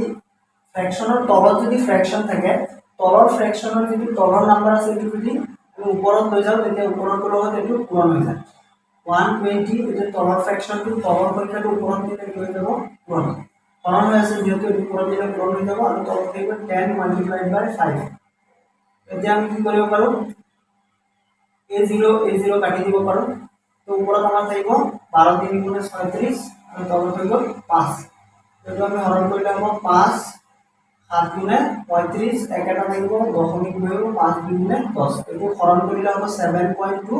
ফ্ৰেকশনৰ তলত যদি ফ্ৰেকশন থাকে তলৰ ফ্ৰেকশনৰ যদি তলৰ নাম্বাৰ আছে এটো যদি আমি ওপৰত লৈ যাও তেতিয়া ওপৰৰটো লগত এটো পূৰণ হৈ যায় 120 এটো তলৰ ফ্ৰেকশনটো তলৰ সংখ্যাটো ওপৰত দিলে কি হৈ যাব পূৰণ পূৰণ হৈ আছে যেহেতু এটো ওপৰত দিলে পূৰণ হৈ যাব আৰু তলত থাকিব 10 multiplied by 5 এতিয়া আমি কি কৰিব পাৰো a0 কাটি দিব পাৰো তো ওপৰত আমাৰ থাকিব 12 3 গুণে 36 আৰু তলত হৈ গ'ল 5 এটো আমি হৰণ কৰিলে হ'ব 5 7 গুণে 35 একেটা থাকিব দশমিক হৈ হ'ব 5 গুণে 10 এটো হৰণ কৰিলে হ'ব 7.2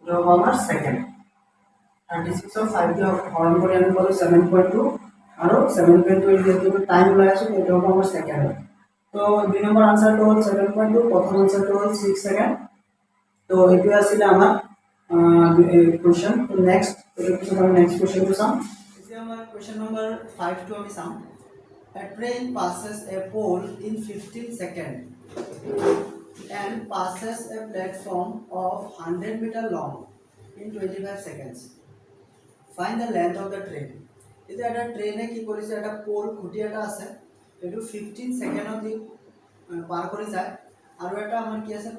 এটো হ'ব আমাৰ সেকেন্ড 36 ৰ 5 কে হৰণ কৰি আমি পালো 7.2 আৰু 7.2 যেটো টাইম লৈ আছে এটো হ'ব আমাৰ সেকেন্ড তো দুই নম্বৰ আনসাৰটো হ'ল 7.2 প্ৰথম আনসাৰটো হ'ল 6 সেকেন্ড তো এটো আছিল আমাৰ question তো next next question to some is our question number 5 to we some a train passes a pole in 15 seconds and passes a platform of 100-meter long in 25 seconds find the length of the train এটা এটা ট্রেনে কি কৰিছে এটা pole খুঁটি এটা আছে এটো 15 সেকেন্ডত পাৰ কৰি যায় আৰু এটা আমাৰ কি আছে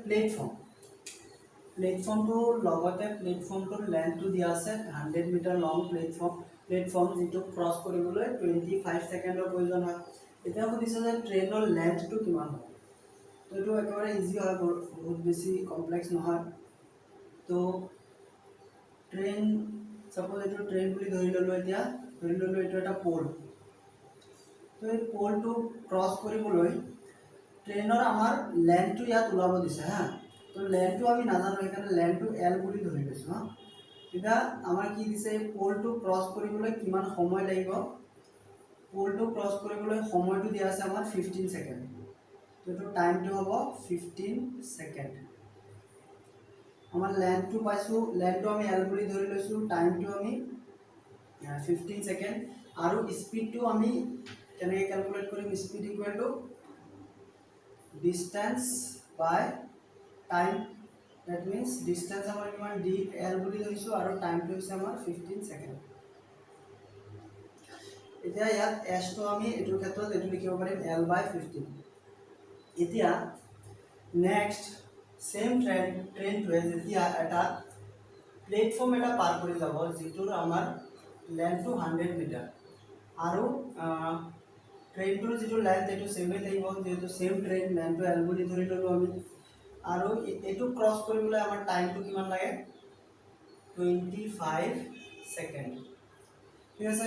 প্লেটফৰ্মটোৰ লগতে প্লেটফৰ্মটোৰ লেন্থটো দিয়া আছে 100 মিটাৰ লং প্লেটফৰ্ম যেটো ক্ৰছ কৰিবলৈ 25 সেকেন্ডৰ প্ৰয়োজন হয় এতিয়া সুধিছে যে ট্ৰেইনৰ লেন্থটো কিমান হ'ব তো এটো একেবাৰে ইজি হয় বহুত বেছি কমপ্লেক্স নহয় তো ট্ৰেইন সাপোজ এটো ট্ৰেইন বুলি ধৰি ললো এতিয়া এটো এটা পোল তো এই পোলটো ক্ৰছ কৰিবলৈ ট্ৰেইনৰ আমাৰ লেন্থটো ইয়াত ওলাব দিছে হা তো লেন্থটো আমি নাজানো এখানে লেন্থটো L বুলি ধৰি লৈছো হা এটা আমাৰ কি দিছে পোলটো ক্ৰছ কৰিবলৈ কিমান সময় লাগিব পোলটো ক্ৰছ কৰিবলৈ সময়টো দিয়া আছে আমাৰ 15 সেকেন্ড তো এটো টাইমটো হ'ব 15 সেকেন্ড আমাৰ লেন্থটো পাইছো লেন্থটো আমি L বুলি ধৰি লৈছো টাইমটো আমি 15 সেকেন্ড আৰু স্পিডটো আমি কেনেকৈ ক্যালকুলেট কৰিম speed equal two distance by time that means distance আমাৰ কিমান d l বুলি ধৰিছো আৰু টাইমটো হৈছে আমাৰ 15 সেকেন্ড এতিয়া ইয়াত s টো আমি এটোৰ ক্ষেত্ৰত এটো লিখিব পাৰিম l by 15 এতিয়া নেক্সট সেম ট্ৰেইনটোৱে যেতিয়া এটা প্লেটফৰ্ম এটা পাৰ কৰি যাব যেটোৰ আমাৰ লেন্থটো 100 মিটাৰ আৰু ট্ৰেইনটোৰ যেটো লেন্থ এটো সেমে থাকিব যেটো সেম ট্ৰেইন লেন্থটো l বুলি ধৰি ললো আমি আৰু এটো ক্ৰছ কৰিবলৈ আমাৰ টাইমটো কিমান লাগে 25 সেকেন্ড ঠিক আছে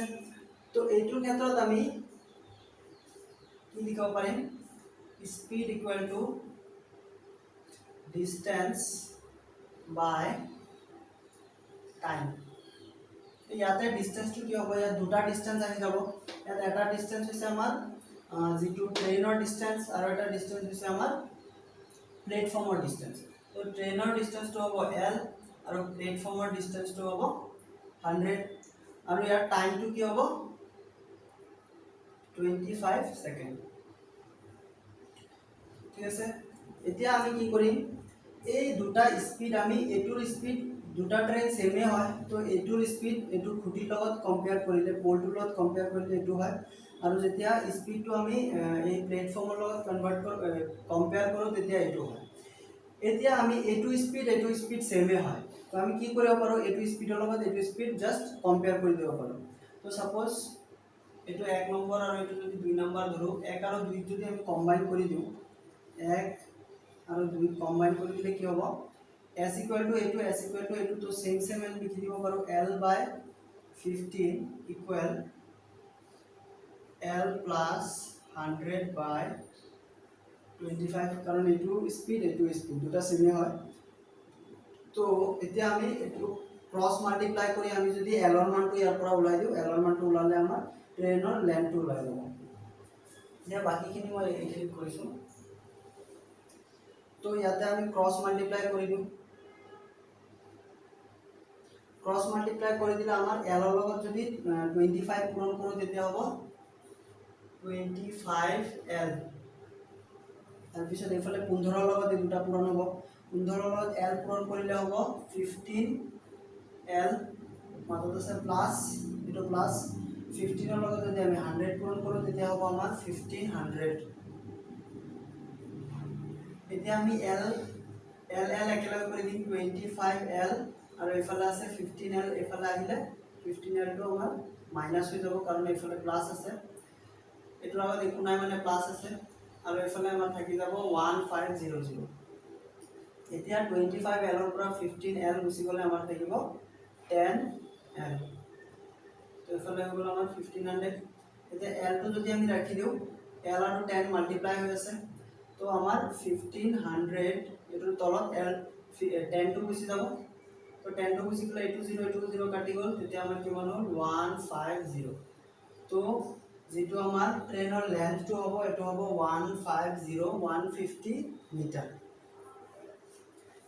তো এটোৰ ক্ষেত্ৰত আমি কি লিখিব পাৰিম speed equal to distance by time ইয়াতে ডিসটেন্সটো কি হ'ব ইয়াত দুটা ডিসটেন্স আহি যাব ইয়াত এটা ডিসটেন্স হৈছে আমাৰ যেটো ট্ৰেইনৰ ডিসটেন্স আৰু এটা ডিসটেন্স হৈছে আমাৰ প্লেটফৰ্মৰ ডিসটেন্স তো ট্ৰেইনৰ ডিসটেন্সটো হ'ব L আৰু প্লেটফৰ্মৰ ডিসটেন্সটো হ'ব 100 আৰু ইয়াৰ টাইমটো কি হ'ব 25 সেকেন্ড ঠিক আছে এতিয়া আমি কি কৰিম এই দুটা স্পিড আমি এটোৰ স্পিড দুটা ট্ৰেইন সেমে হয় তো এটোৰ স্পিড এটো খুঁটিৰ লগত কম্পেয়াৰ কৰিলে পোলটোৰ লগত কম্পেয়াৰ কৰিলে এটো হয় আৰু যেতিয়া স্পিডটো আমি এই প্লেটফৰ্মৰ লগত কম্পেয়াৰ কৰো তেতিয়া এটো হয় এতিয়া আমি এটো স্পিড সেমে হয় তো আমি কি কৰিব পাৰো এটো স্পিডৰ লগত এটো স্পিড জাস্ট কম্পেয়াৰ কৰি দিব পাৰো তো সাপোজ এটো 1 নম্বৰ আৰু এটো যদি 2 নম্বৰ ধৰো 1 আৰু 2 যদি আমি কম্বাইন কৰি দিও 1 আৰু 2 কম্বাইন কৰি দিলে কি হ'ব s equal to এটো তো সেম আমি লিখি দিব পাৰো l by 15 equal l plus 100 by 25 কাৰণ এটো স্পিড দুটা সেমে হয় তো এতিয়া আমি এটো ক্ৰস মাল্টিপ্লাই কৰি আমি যদি l ৰ মানটো ইয়াৰ পৰা ওলাই দিও l ৰ মানটো ওলালে আমাৰ ট্ৰেইনৰ লেন্থটো ওলাই যাব এতিয়া বাকিখিনি মই এডিট কৰিছো তো ইয়াতে আমি ক্ৰস মাল্টিপ্লাই কৰি দিও ক্ৰস মাল্টিপ্লাই কৰি দিলে আমাৰ l ৰ লগত যদি 25 পূৰণ কৰো তেতিয়া হ'ব 25l তাৰপিছত এইফালে 15 লগত এই দুটা পূৰণ হ'ব 15 লগত l পূৰণ কৰিলে হ'ব 15 l মাজত আছে প্লাস এটো প্লাস 15 ৰ লগত যদি আমি 100 পূৰণ কৰোঁ তেতিয়া হ'ব আমাৰ 1500 এতিয়া আমি l একেলগে কৰি দিম 25l আৰু এইফালে আছে 15l এইফালে আহিলে 15l টো আমাৰ মাইনাস হৈ যাব কাৰণ এইফালে প্লাস আছে এটোৰ লগত একো নাই মানে প্লাস আছে আৰু এইফালে আমাৰ থাকি যাব 1500 এতিয়া 25l ৰ পৰা 15l গুছি গলে আমাৰ থাকিব 10l তো এইফালে হৈ গ'ল আমাৰ 1500 এতিয়া l টো যদি আমি ৰাখি দিও l আৰু 10 মাল্টিপ্লাই হৈ আছে তো আমাৰ 1500 এটোৰ তলত l 10 টো গুছি যাব তো 10 টো গুছি গলে এটো 0 কাটি গ'ল তেতিয়া আমাৰ কিমান হ'ল 150 তো যেটো আমাৰ ট্ৰেইনৰ লেন্থটো হ'ব এটো হ'ব 150 মিটাৰ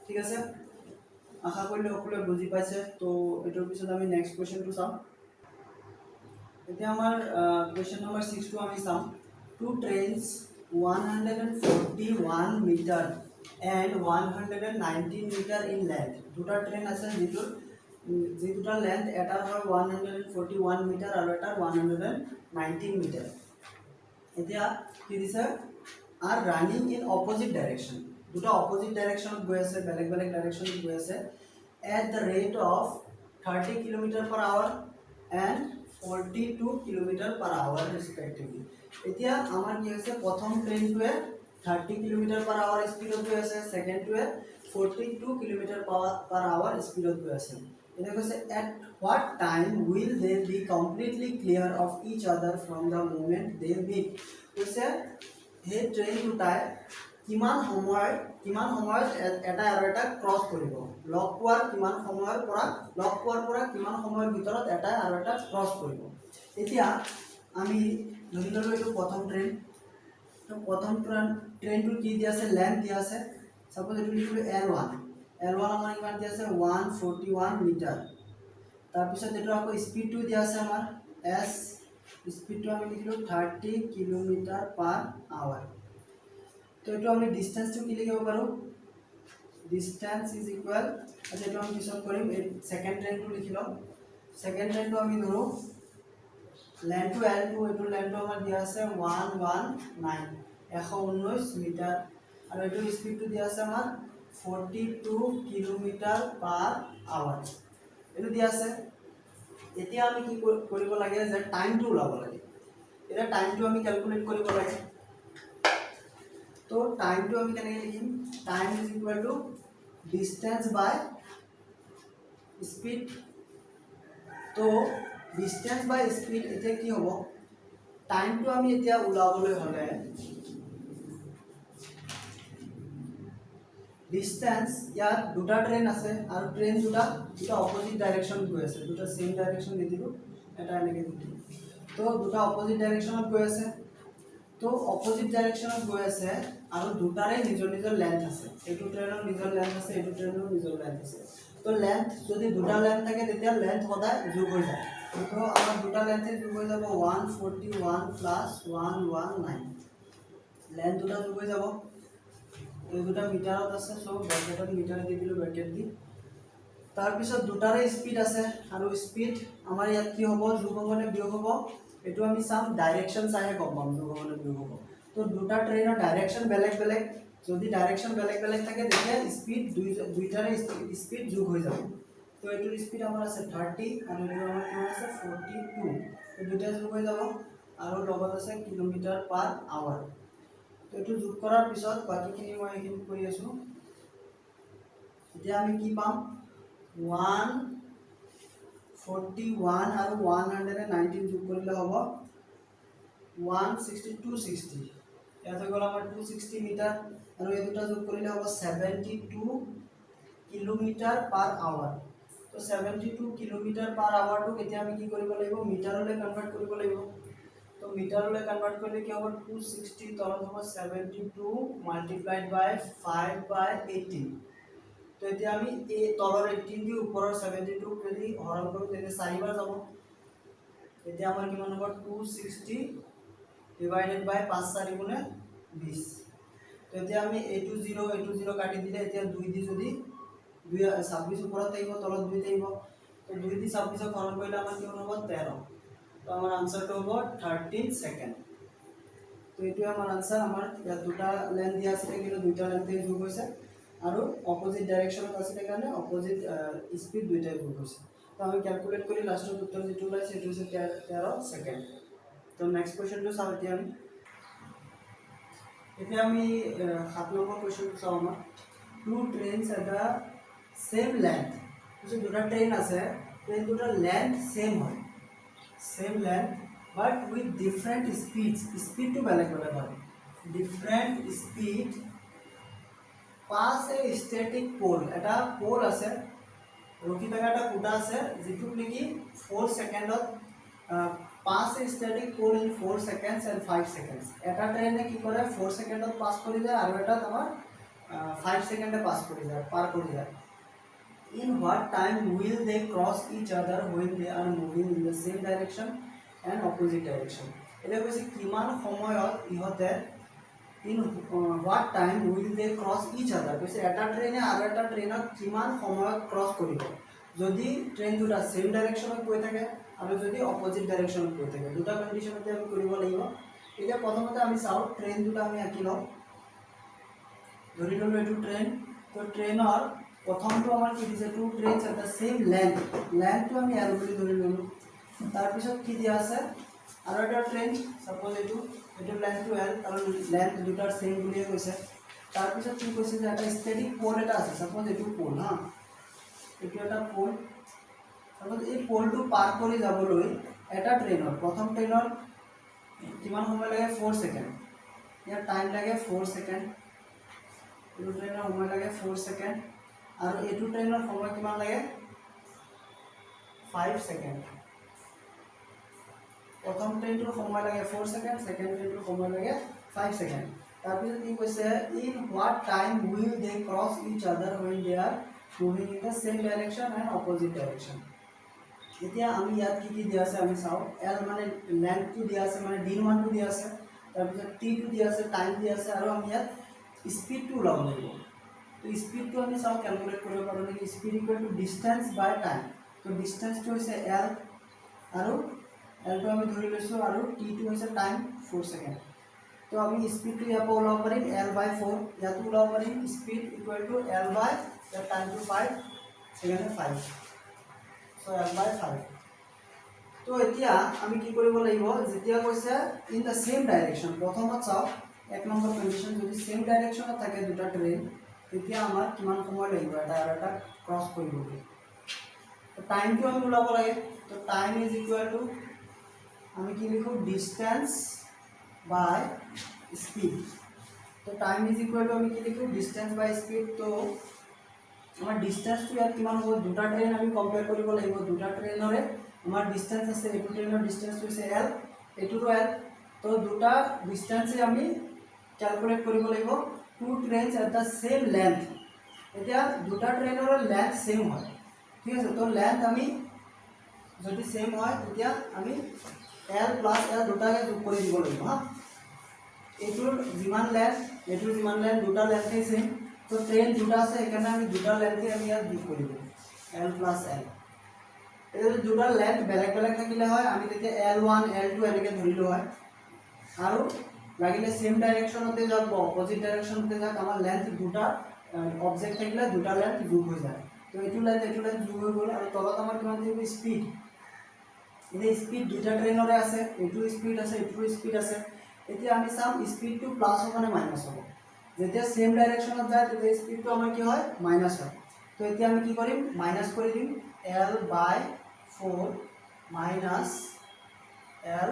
ঠিক আছে আশা কৰিলে সকলোৱে বুজি পাইছে তো এটোৰ পিছত আমি নেক্সট কোৱেশ্চনটো চাম এতিয়া আমাৰ কোৱেশ্চন নম্বৰ 6 টো আমি চাম two trains 141 meter and 119 meter in length দুটা ট্রেন আছে যে দুটা লেন্থ এটাৰ হয় 141 মিটাৰ আৰু এটাৰ 119 মিটাৰ এতিয়া কি দিছে are running in opposite direction দুটা opposite direction গৈ আছে বেলেগ বেলেগ direction গৈ আছে at the rate of 30 km per hour and 42 km per hour respectively এতিয়া আমাৰ কি হৈছে প্ৰথম ট্ৰেইনটোৱে 30 km per hour স্পিডত গৈ আছে সেকেন্ডটোৱে 42 km per hour স্পিডত গৈ আছে এটা কৈছে at what time will they be completely clear of each other from the moment they meet কৈছে হে ট্ৰেইন দুটাই কিমান সময়ত এটা আৰু এটা ক্ৰস কৰিব লগ পোৱাৰ কিমান সময়ৰ পৰা কিমান সময়ৰ ভিতৰত এটা আৰু এটা ক্ৰস কৰিব এতিয়া আমি ধৰি ললো এইটো প্ৰথম ট্ৰেইন তো প্ৰথম ট্ৰেইনটো কি দিয়া আছে লেন্থ দিয়া আছে সাপোজ এটো লিখিলো L1 আমাৰ কিমান দিয়া আছে 141 মিটাৰ তাৰ পিছত এটো আকৌ স্পিডটো দিয়া আছে আমাৰ s স্পিডটো আমি লিখিলো 30 কিলোমিটাৰ পাৰ আৱাৰ তো এটো আমি ডিসটেন্সটো কি লিখিব পাৰো ডিসটেন্স ইজ ইকুয়াল আচ্ছা এটো আমি পিছত কৰিম এই সেকেন্ড ট্ৰেইনটো লিখি লম সেকেন্ড ট্ৰেইনটো আমি ধৰো লেন্থ টু L2 এটো লেন্থটো আমাৰ দিয়া আছে 119 মিটাৰ আৰু এটো স্পিডটো দিয়া আছে আমাৰ 42 কিলোমিটাৰ পাৰ আৱাৰ এটো দিয়া আছে এতিয়া আমি কি কৰিব লাগে যে টাইমটো ওলাব লাগে এটা টাইমটো আমি ক্যালকুলেট কৰিব লাগে তো টাইমটো আমি কেনেকৈ লিখিম time is equal to distance by speed তো ডিসটেন্স বাই স্পিড এতিয়া কি হ'ব টাইমটো আমি এতিয়া ওলাবলৈ হলে ডিসটেন্স ইয়াত দুটা ট্রেন আছে আৰু ট্রেন দুটা অপোজিট ডাইরেকশন গৈ আছে দুটা সেম ডাইরেকশন দিদিলো এটা এনেকৈ দিদিলো তো দুটা অপোজিট ডাইরেকশনত গৈ আছে তো অপোজিট ডাইরেকশনত গৈ আছে আৰু দুটাৰে নিজৰ নিজৰ লেন্থ আছে এইটো ট্ৰেইনৰ নিজৰ লেন্থ আছে এইটো ট্ৰেইনৰ নিজৰ লেন্থ আছে তো লেন্থ যদি দুটা লেন্থ থাকে তেতিয়া লেন্থ সদায় যোগ হৈ যায় তো আমাৰ দুটা লেন্থে যোগ হৈ যাব 141 প্লাস 119 লেন্থ দুটা যোগ হৈ যাব এই দুটা মিটাৰত আছে সো ব্ৰ্যাকেটত মিটাৰ দি দিলো ব্ৰ্যাকেট দি তাৰ পিছত দুটাৰে স্পিড আছে আৰু স্পিড আমাৰ ইয়াত কি হ'ব যোগ হ'ব নে বিয়োগ হ'ব এটো আমি চাম ডাইরেকশন চাইহে গম পাম যোগ হ'ব নে বিয়োগ হ'ব তো দুটা ট্ৰেইনৰ ডাইৰেকশন বেলেগ বেলেগ যদি ডাইৰেকশন বেলেগ বেলেগ থাকে তেতিয়া স্পিড দুইটাৰে স্পিড যোগ হৈ যাব তো এটোৰ স্পিড আমাৰ আছে 30 আৰু এটোৰ আমাৰ কিমান আছে 42 তো দুটা যোগ হৈ যাব আৰু লগত আছে কিলোমিটাৰ পাৰ আৱাৰ তো এটো যোগ কৰাৰ পিছত বাকিখিনি মই এখিনি কৰি আছো এতিয়া আমি কি পাম 141 আৰু 119 যোগ কৰিলে হ'ব 160 ইয়াত হৈ গ'ল আমাৰ 260 মিটাৰ আৰু এই দুটা যোগ কৰিলে হ'ব 72 কিলোমিটাৰ পাৰ আৱাৰ তো 72 কিলোমিটাৰ পাৰ আৱাৰটো এতিয়া আমি কি কৰিব লাগিব মিটাৰলৈ কনভাৰ্ট কৰিব লাগিব তো মিটাৰলৈ কনভাৰ্ট কৰিলে কি হ'ব 260 তলত হ'ব 72 মাল্টিপ্লাইড বাই 5/18 তো এতিয়া আমি এই তলৰ 18 দি ওপৰৰ 72 কৰি হৰণ কৰো তেতিয়া 4 বাৰ যাব এতিয়া আমাৰ কিমান হ'ব 260 ডিভাইডেড বাই 5 4 গুণে 20 তো এতিয়া আমি এইটো 0 কাটি দিলে এতিয়া 2 দি যদি 26 ওপৰত থাকিব তলত 2 থাকিব তো 2 দি 26 হৰণ কৰিলে আমাৰ কিমান হ'ব 13 তো আমাৰ আনসাৰটো হ'ব 13 সেকেন্ড তো এইটো আমাৰ আনসাৰ আমাৰ ইয়াত দুটা লাইন দিয়া আছে কিন্তু দুটা লাইনতে যোগ হৈছে আৰু অপোজিট ডাইৰেকশনত আছে কাৰণে অপোজিট স্পিড দুইটাই যোগ হৈছে তো আমি ক্যালকুলেট কৰি লাষ্টৰ উত্তৰ যেটো ওলাইছে সেইটো হৈছে 13 সেকেন্ড তো নেক্সট কোৱেশ্চনটো চাও এতিয়া আমি 7 নম্বৰ কোৱেশ্চনটো চাও আমাৰ two trains at the same length যে দুটা ট্ৰেন আছে ট্ৰেন দুটাৰ লেন্থ সেম হয় same length but with different speeds speed two বেলেগ বেলেগ হয় different speed pass a static pole এটা পোল আছে ৰখি থকা এটা কুটা আছে যেটো নেকি 4 সেকেন্ডত pass a static pole in 4 seconds and 5 seconds এটা ট্রেনে কি কৰে 4 সেকেন্ডত পাস কৰি যায় আৰু এটা আমাৰ 5 সেকেন্ডে পাস কৰি যায় পাৰ কৰি যায় in what time will they cross each other when they are moving in the same direction and opposite direction এটা কৈছে কিমান সময়ত ইহতে in what time will they cross each other কৈছে এটা ট্রেনে আৰু এটা ট্ৰেনত কিমান সময়ত ক্ৰস কৰিব যদি ট্ৰেন দুটা সেম ডাইৰেকশনত গৈ থাকে আৰু যদি অপোজিট ডাইৰেকশনত গৈ থাকে দুটা কন্ডিশনতে আমি কৰিব লাগিব এতিয়া প্ৰথমতে আমি চাও ট্ৰেন দুটা আমি আঁকি লও ধৰি ললো এটো ট্ৰেন তো ট্ৰেনৰ প্ৰথমটো আমাৰ কি দিছে two trains at the same লেন্থটো আমি এল বুলি ধৰি ললো তাৰ পিছত কি দিয়া আছে আৰু এটা ট্ৰেন সাপোজ এটো লেন্থটো এল আৰু লেন্থ দুটাৰ সেম বুলি কৈছে তাৰ পিছত কি কৈছে যে এটা স্ট্যাটিক পোল এটা আছে সাপোজ এটো পোল হা এটো এটা পোল সাপোজ এই পোলটো পাৰ কৰি যাবলৈ এটা ট্ৰেনৰ প্ৰথম ট্ৰেনৰ কিমান সময় লাগে 4 সেকেন্ড ইয়াৰ টাইম লাগে 4 সেকেন্ড এটো ট্ৰেনৰ সময় লাগে 4 সেকেন্ড আৰু এটো ট্ৰেনৰ সময় কিমান লাগে 5 সেকেন্ড প্ৰথম ট্ৰেনটোৰ সময় লাগে 4 সেকেন্ড সেকেন্ড ট্ৰেনটোৰ সময় লাগে 5 সেকেন্ড তাৰ পিছত কি কৈছে in what time will they cross ইচ আদাৰ when they are moving in the same direction and opposite direction এতিয়া আমি ইয়াত কি দিয়া আছে আমি চাও l মানে লেন্থটো দিয়া আছে মানে d মানটো দিয়া আছে তাৰ পিছত t টো দিয়া আছে টাইম দিয়া আছে আৰু আমি ইয়াত স্পিডটো ওলাব লাগিব তো স্পিডটো আমি চাও ক্যালকুলেট কৰিব পাৰো নেকি speed equal to distance by time তো ডিসটেন্সটো হৈছে l আৰু l টো আমি ধৰি লৈছো আৰু t টো হৈছে টাইম 4 সেকেন্ড তো আমি স্পিডটো ইয়াৰ পৰা ওলাব পাৰিম l বাই 4 ইয়াতো ওলাব পাৰিম speed equal to l by the time to 5 সেকেন্ডে 5 so l by 5 তো এতিয়া আমি কি কৰিব লাগিব যেতিয়া কৈছে ইন দা সেম ডাইৰেকশন প্ৰথমত চাও এক নম্বৰ কন্ডিশন যদি সেম ডাইৰেকশনত থাকে দুটা ট্ৰেন তেতিয়া আমাৰ কিমান সময় লাগিব এটা আৰু এটা ক্ৰস কৰিবলৈ তো টাইমটো আমি ওলাব লাগে তো টাইম ইজ ইকুয়াল টু আমি কি লিখো ডিসটেন্স বাই স্পিড তো টাইম ইজ ইকুয়াল টু আমি কি লিখো ডিসটেন্স বাই স্পিড তো আমাৰ ডিসটেন্সটো ইয়াত কিমান হ'ব দুটা ট্ৰেন আমি কম্পেয়াৰ কৰিব লাগিব দুটা ট্ৰেনৰে আমাৰ ডিসটেন্স আছে এটো ট্ৰেনৰ ডিসটেন্স হৈছে l এটোৰো l তো দুটা ডিসটেন্সে আমি ক্যালকুলেট কৰিব লাগিব two trains at the same length এতিয়া দুটা ট্ৰেনৰ লেন্থ সেম হয় ঠিক আছে তো লেন্থ আমি যদি সেম হয় তেতিয়া আমি l প্লাস l দুটাকে যোগ কৰি দিব লাগিব হা এটোৰ যিমান লেন্থ দুটা লেন্থে সেম তো ট্ৰেন দুটা আছে এখানে আমি দুটা লেন্থে আমি ইয়াত যোগ কৰি দিম l প্লাস l এই দুটা লেন্থ বেলেগ বেলেগ থাকিলে হয় আমি তেতিয়া l1 l2 এনেকে ধৰিলো হয় আৰু লাগিলে সেম ডাইৰেকশনতে যাব অপোজিট ডাইৰেকশনতে যাক আমাৰ লেন্থ দুটা অবজেক্ট থাকিলে দুটা লেন্থ যোগ হৈ যায় তো এটো লেন্থ যোগ হৈ গ'ল আৰু তলত আমাৰ কিমান থাকিব স্পিড এই স্পিড দুটা ট্ৰেনৰে আছে এটো স্পিড আছে এটো স্পিড আছে এতিয়া আমি চাম স্পিডটো প্লাস হ'ব নে মাইনাস হ'ব যেতিয়া সেম ডাইরেকশনত যায় তেতিয়া স্পিডটো আমাৰ কি হয় মাইনাস হয় তো এতিয়া আমি কি কৰিম মাইনাস কৰি দিম l বাই 4 মাইনাস l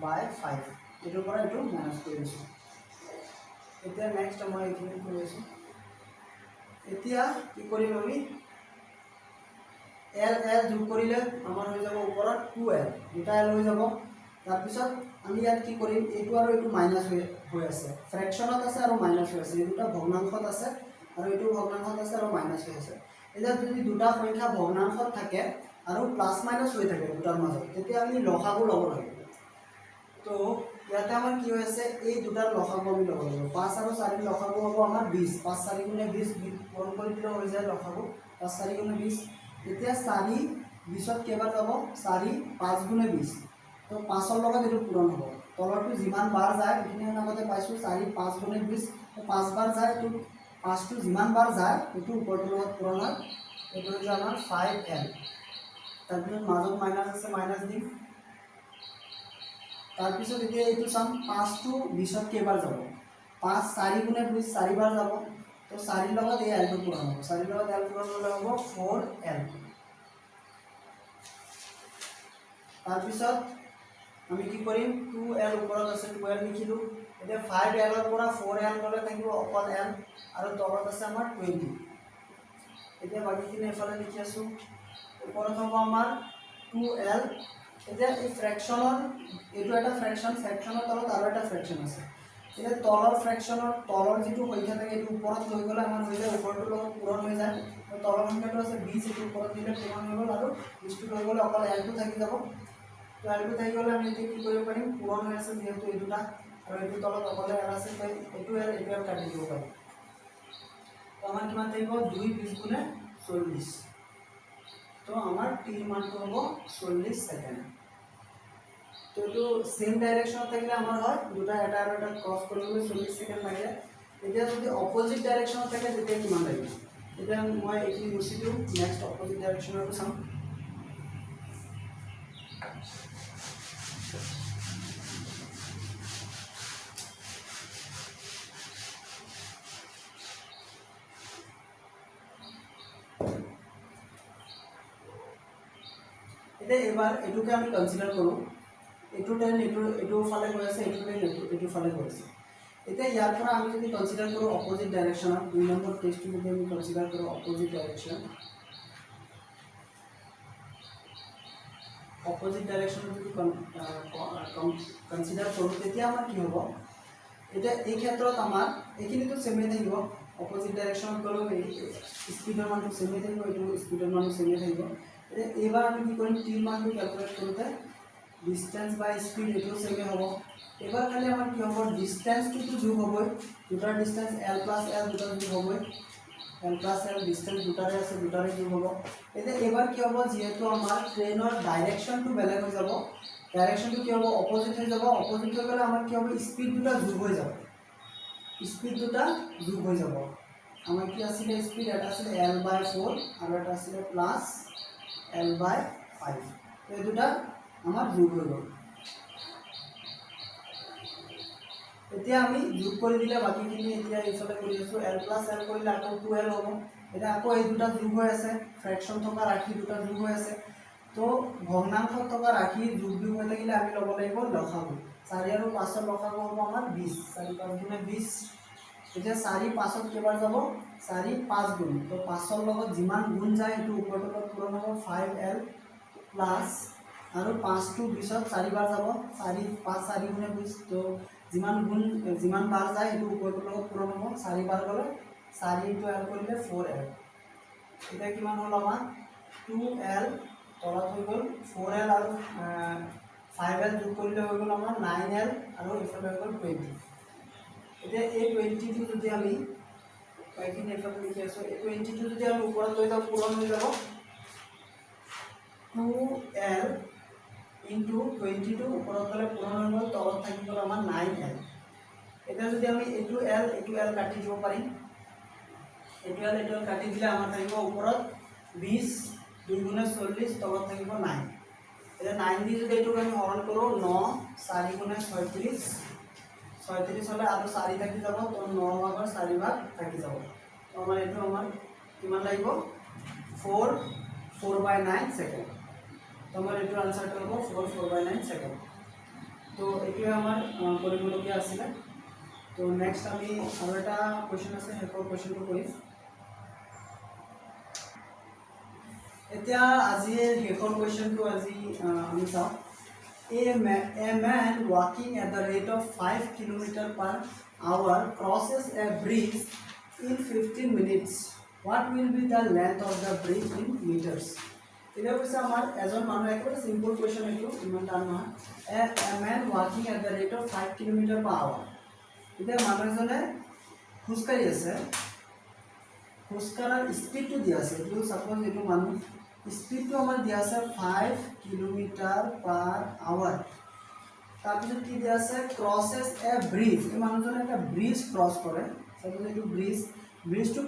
বাই 5 এটোৰ পৰা এটো মাইনাস কৰি দিছো এতিয়া নেক্সট মই এইখিনি কৰি আছো এতিয়া কি কৰিম আমি l যোগ কৰিলে আমাৰ হৈ যাব ওপৰত 2l দুটা l হৈ যাব তাৰ পিছত আমি ইয়াত কি কৰিম এটো আৰু এটো মাইনাস হৈ আছে ফ্ৰেকশনত আছে আৰু মাইনাস হৈ আছে দুটা ভগ্নাংশত আছে আৰু এটো ভগ্নাংশত আছে আৰু মাইনাস হৈ আছে এতিয়া যদি দুটা সংখ্যা ভগ্নাংশত থাকে আৰু প্লাস মাইনাস হৈ থাকে দুটাৰ মাজত তেতিয়া আমি লসাগু ল'ব লাগিব তো ইয়াতে আমাৰ কি হৈ আছে এই দুটাৰ লসাগু আমি ল'ব লাগিব 5 আৰু 4 লসাগু হ'ব আমাৰ 20 5 4 গুণে 20 পূৰণ কৰি দিলে হৈ যায় লসাগু 5 4 গুণে 20 এতিয়া 4 20ত কেইবাৰ যাব 4 5 গুণে 20 তো 5ৰ লগত এইটো পূৰণ হ'ব তলৰটো যিমান বাৰ যায় এইখিনি আমি আগতে পাইছোঁ 4 5 গুণে 20 তো 5 বাৰ যায় এইটো 5টো যিমান বাৰ যায় এইটো ওপৰটোৰ লগত পূৰণ হয় এইটো হৈছে আমাৰ 5l তাৰপিছত মাজত মাইনাছ আছে মাইনাছ দিম তাৰপিছত এতিয়া এইটো চাম 5টো 20ত কেইবাৰ যাব 5 4 গুণে 20 4 বাৰ যাব তো 4 লগত এই এলটো পূৰণ হ'ব 4 লগত এল পূৰণ হ'লে হ'ব 4l তাৰপিছত আমি কি কৰিম 2l ওপৰত আছে 2l লিখিলোঁ এতিয়া 5l ৰ পৰা 4l গ'লে থাকিব অকল l আৰু তলত আছে আমাৰ 20 এতিয়া বাকীখিনি এফালে লিখি আছোঁ ওপৰত হ'ব আমাৰ 2l এতিয়া এই ফ্ৰেকশ্যনৰ এইটো এটা ফ্ৰেকশ্যনৰ তলত আৰু এটা ফ্ৰেকশ্যন আছে এতিয়া তলৰ ফ্ৰেকশ্যনৰ তলৰ যিটো সংখ্যা থাকে এইটো ওপৰত লৈ গ'লে আমাৰ হৈ যায় ওপৰটোৰ লগত পূৰণ হৈ যায় তলৰ সংখ্যাটো আছে 20 এইটো ওপৰত দিলে পূৰণ হৈ গ'ল আৰু 20টো লৈ গ'লে অকল এলটো থাকি যাব তো এলটো থাকি গ'লে আমি এতিয়া কি কৰিব পাৰিম পূৰণ হৈ আছে যিহেতু এই দুটা আৰু এইটো তলত অকলে এল আছে এইটো এল কাটি দিব পাৰিম তো আমাৰ কিমান থাকিব 2 20 গুণে 40 তো আমাৰ টিৰ মানটো হ'ব 40 ছেকেণ্ড তো এইটো সেম ডাইৰেকশ্যনত থাকিলে আমাৰ হয় দুটা এটা আৰু এটা ক্ৰছ কৰিবলৈ 40 ছেকেণ্ড লাগে এতিয়া যদি অপজিট ডাইৰেকশ্যনত থাকে তেতিয়া কিমান লাগিব এতিয়া মই এইখিনি মুছি দিওঁ নেক্সট অপজিট ডাইৰেকশ্যনটো চাম এতিয়া এবাৰ এইটোকে আমি কনসিডাৰ কৰোঁ এইটো টেন এইটো ফালে গৈ আছে এইটো টেন এইটো ফালে গৈ আছে এতিয়া ইয়াৰ পৰা আমি যদি কনসিডাৰ কৰোঁ অপজিট ডাইৰেকশ্যনত 2 নম্বৰ কেছটো যদি আমি কনসিডাৰ কৰোঁ অপজিট ডাইৰেকশ্যন যদি কনসিডাৰ কৰোঁ তেতিয়া আমাৰ কি হ'ব এতিয়া এই ক্ষেত্ৰত আমাৰ এইখিনিতো সেমে থাকিব অপজিট ডাইৰেকশ্যনত গ'লেও স্পীডৰ মানটো সেমে থাকিব এইটো স্পীডৰ মানটো সেমে থাকিব এতিয়া এইবাৰ আমি কি কৰিম টিৰ মানটো ক্যালকুলেট কৰোঁতে ডিস্টেন্স বাই স্পীড এইটো সেমে হ'ব এবাৰ খালি আমাৰ কি হ'ব ডিস্টেন্সটো যোগ হ'বই দুটাৰ ডিস্টেন্স l + l দুটাৰ যোগ হ'বই l + l ডিস্টেন্স দুটাৰে আছে দুটাৰে যোগ হ'ব এতিয়া এবাৰ কি হ'ব যেহেতু আমাৰ ট্ৰেইনৰ ডাইৰেকশ্যনটো বেলেগ হৈ যাব ডাইৰেকশ্যনটো কি হ'ব অপজিট হৈ যাব অপজিট হৈ গ'লে আমাৰ কি হ'ব স্পীড দুটা যোগ হৈ যাব আমাৰ কি আছিলে স্পীড এটা আছিলে l/4 আৰু এটা আছিলে +l/5 এই দুটা আমাৰ যোগ হৈ গ'ল এতিয়া আমি যোগ কৰি দিলে বাকীখিনি এতিয়া এইফালে কৰি আছোঁ l + l কৰিলে আকৌ 2l হ'ব এতিয়া আকৌ এই দুটা যোগ হৈ আছে ফ্ৰেকশ্যন থকা ৰাশি দুটা যোগ হৈ আছে তো ভগ্নাংশত থকা ৰাশি যোগ হৈ থাকিলে আমি ল'ব লাগিব লসাগু 4 আৰু 5ৰ লসাগু হ'ব আমাৰ 20 4 5 গুণে 20 এতিয়া 4 5ত কেইবাৰ যাব 4 5 গুণ তো 5ৰ লগত যিমান গুণ যায় সেইটো ওপৰটোৰ লগত পূৰণ হ'ব 5l প্লাছ আৰু 5টো 20ত 4 বাৰ যাব 4 5 4 গুণে 20 তো যিমান বাৰ যায় এইটো ওপৰটোৰ লগত পূৰণ হ'ব 4 বাৰ গ'লে 4 * l কৰিলে 4l এতিয়া কিমান হ'ল আমাৰ 2l তলত হৈ গ'ল 4l আৰু 5l যোগ কৰিলে হৈ গ'ল আমাৰ 9l আৰু ইফালে হৈ গ'ল 20 এতিয়া এই 20টো যদি আমি এইখিনি এফালে লিখি আছোঁ এই 20টো যদি আমি ওপৰত লৈ যাওঁ পূৰণ হৈ যাব 2l into 20টো ওপৰত গ'লে পূৰণ হৈ গ'ল তলত থাকি গ'ল আমাৰ 9l এতিয়া যদি আমি এইটো l কাটি দিব পাৰিম এইটো l কাটি দিলে আমাৰ থাকিব ওপৰত 20 2 গুণে 40 তলত থাকিব 9 এতিয়া 9 দি যদি এইটোক আমি হৰণ কৰোঁ 9 4 গুণে 36 হ'লে আৰু 4 থাকি যাব তো 9 ভাগৰ 4 ভাগ থাকি যাব তো আমাৰ এইটো আমাৰ কিমান লাগিব 4/9 ছেকেণ্ড তো আমাৰ এইটো আনসাৰটো হ'ব 4/9 ছেকেণ্ড তো এইটোৱে আমাৰ কৰিবলগীয়া আছিলে তো নেক্সট আমি আৰু এটা কুৱেশ্যন আছে শেষৰ কুৱেশ্যনটো কৰিম এতিয়া আজিৰ শেষৰ কুৱেশ্যনটো আজি আমি চাওঁ A man walking at the rate of 5 km/h crosses a bridge in 15 minutes. What will be the length of the bridge in meters? এতিয়া কৈছে আমাৰ এজন মানুহ একেবাৰে সিম্পল কুৱেশ্যন এইটো ইমান টান নহয় এ মেন ৱাকিং at the rate of 5 kilometre per hour এতিয়া মানুহ এজনে খোজকাঢ়ি আছে খোজকাঢ়াৰ স্পীডটো দিয়া আছে এইটো সাপোজ এইটো মানুহ স্পীডটো আমাৰ দিয়া আছে 5 কিলোমিটাৰ পাৰ আৱাৰ তাৰপিছত কি দিয়া আছে ক্ৰসেছ এ ব্ৰিজ এই মানুহজনে এটা ব্ৰিজ ক্ৰস কৰে সাপোজ এইটো ব্ৰিজটো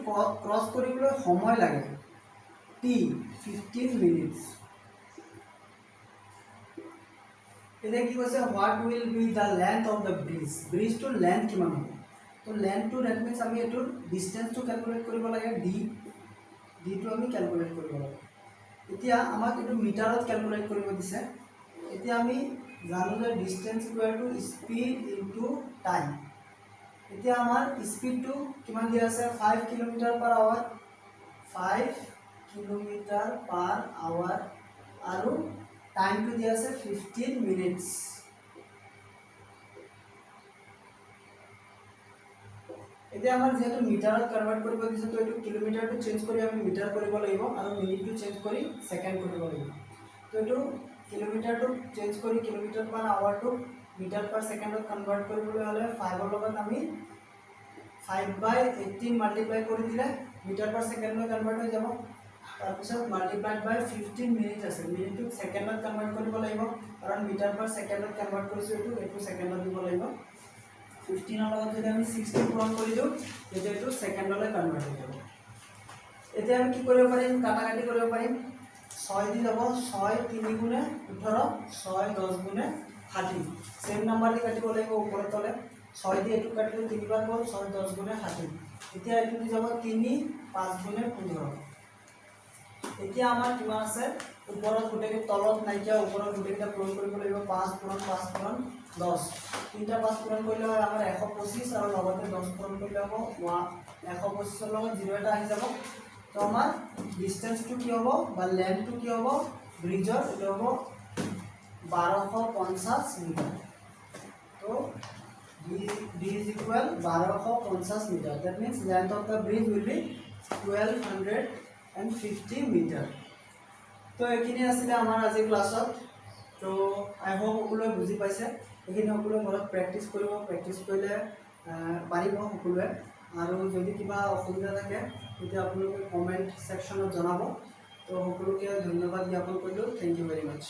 ক্ৰস কৰিবলৈ সময় লাগে टी 15 मिनिट्स এতিয়া কি কৈছে what will be the length of the bridge to length কিমান হ'ব তো লেন্থ টু দ্যাট মিন্স আমি এইটোৰ ডিষ্টেন্সটো ক্যালকুলেট কৰিব লাগে ডি টো আমি ক্যালকুলেট কৰিব লাগে এতিয়া আমাক এইটো মিটাৰত ক্যালকুলেট কৰিব দিছে এতিয়া আমি জানো যে distance equal to speed into time এতিয়া আমাৰ স্পীডটো কিমান দিয়া আছে 5 kilometre per hour 5 kilometre per hour আৰু টাইমটো দিয়া আছে 15 মিনিটস এতিয়া আমাৰ যেহেতু মিটাৰত কনভাৰ্ট কৰিব দিছে তো এইটো কিলোমিটাৰটো চেঞ্জ কৰি আমি মিটাৰ কৰিব লাগিব আৰু মিনিটটো চেঞ্জ কৰি সেকেন্ড কৰিব লাগিব তো এইটো কিলোমিটাৰটো চেঞ্জ কৰি কিলোমিটাৰ পাৰ আৱাৰটো মিটাৰ পাৰ সেকেন্ডত কনভাৰ্ট কৰিবলৈ হলে 5 ৰ লগত আমি 5/18 মাল্টিপ্লাই কৰি দিলে মিটাৰ পাৰ সেকেন্ডলৈ কনভাৰ্ট হৈ যাব তাৰপিছত মাল্টিপ্লাইড বাই 15 মিনিট আছে মিনিটটো সেকেন্ডত কনভাৰ্ট কৰিব লাগিব কাৰণ মিটাৰ পাৰ সেকেন্ডত কনভাৰ্ট কৰিছো এইটো সেকেন্ডত দিব লাগিব 15 ৰ লগত যদি আমি 60 পূৰণ কৰি দিও তেতিয়া এইটো সেকেন্ডলৈ কনভাৰ্ট হৈ যাব এতিয়া আমি কি কৰিব পাৰিম কাটাকাটি কৰিব পাৰিম 6 দি যাব 6 3 গুণে 18 6 10 গুণে 60 সেম নাম্বাৰ দি কাটিব লাগিব ওপৰত তলে 6 দি এটো কাটিলে 3 বাৰ গ'ল 6 10 গুণে 60 এতিয়া এটো দি যাব 3 5 গুণে 15 এতিয়া আমাৰ কিমান আছে ওপৰত গুটেকে তলত নাইকিয়া ওপৰত গুটেকেটা পূৰণ কৰিব লাগিব 5 পূৰণ 10 তিনটা 5 পূৰণ কৰিলে হয় আমাৰ 125 আৰু লগতে 10 পূৰণ কৰিলে হ'ব 125 ৰ লগত 0 এটা আহি যাব তো আমাৰ ডিসটেন্সটো কি হ'ব বা লেন্থটো কি হ'ব ব্ৰিজৰ এটা হ'ব 1250 মিটাৰ তো d is equal 1250 meter that means length of the bridge will be 1250 meter তো এখিনি আছিল আমাৰ আজি ক্লাছত তো আই হোপ সকলোৱে বুজি পাইছে এখিনি সকলোৱে ঘৰত প্ৰেক্টিস কৰিব প্ৰেক্টিস কৰিলে পাৰিব সকলোৱে আৰু যদি কিবা অসুবিধা থাকে তেতিয়া আপোনালোকে কমেন্ট সেকশনত জনাব তো সকলোকে ধন্যবাদ জ্ঞাপন কৰিলো থ্যাংক ইউ ভেৰি মাচ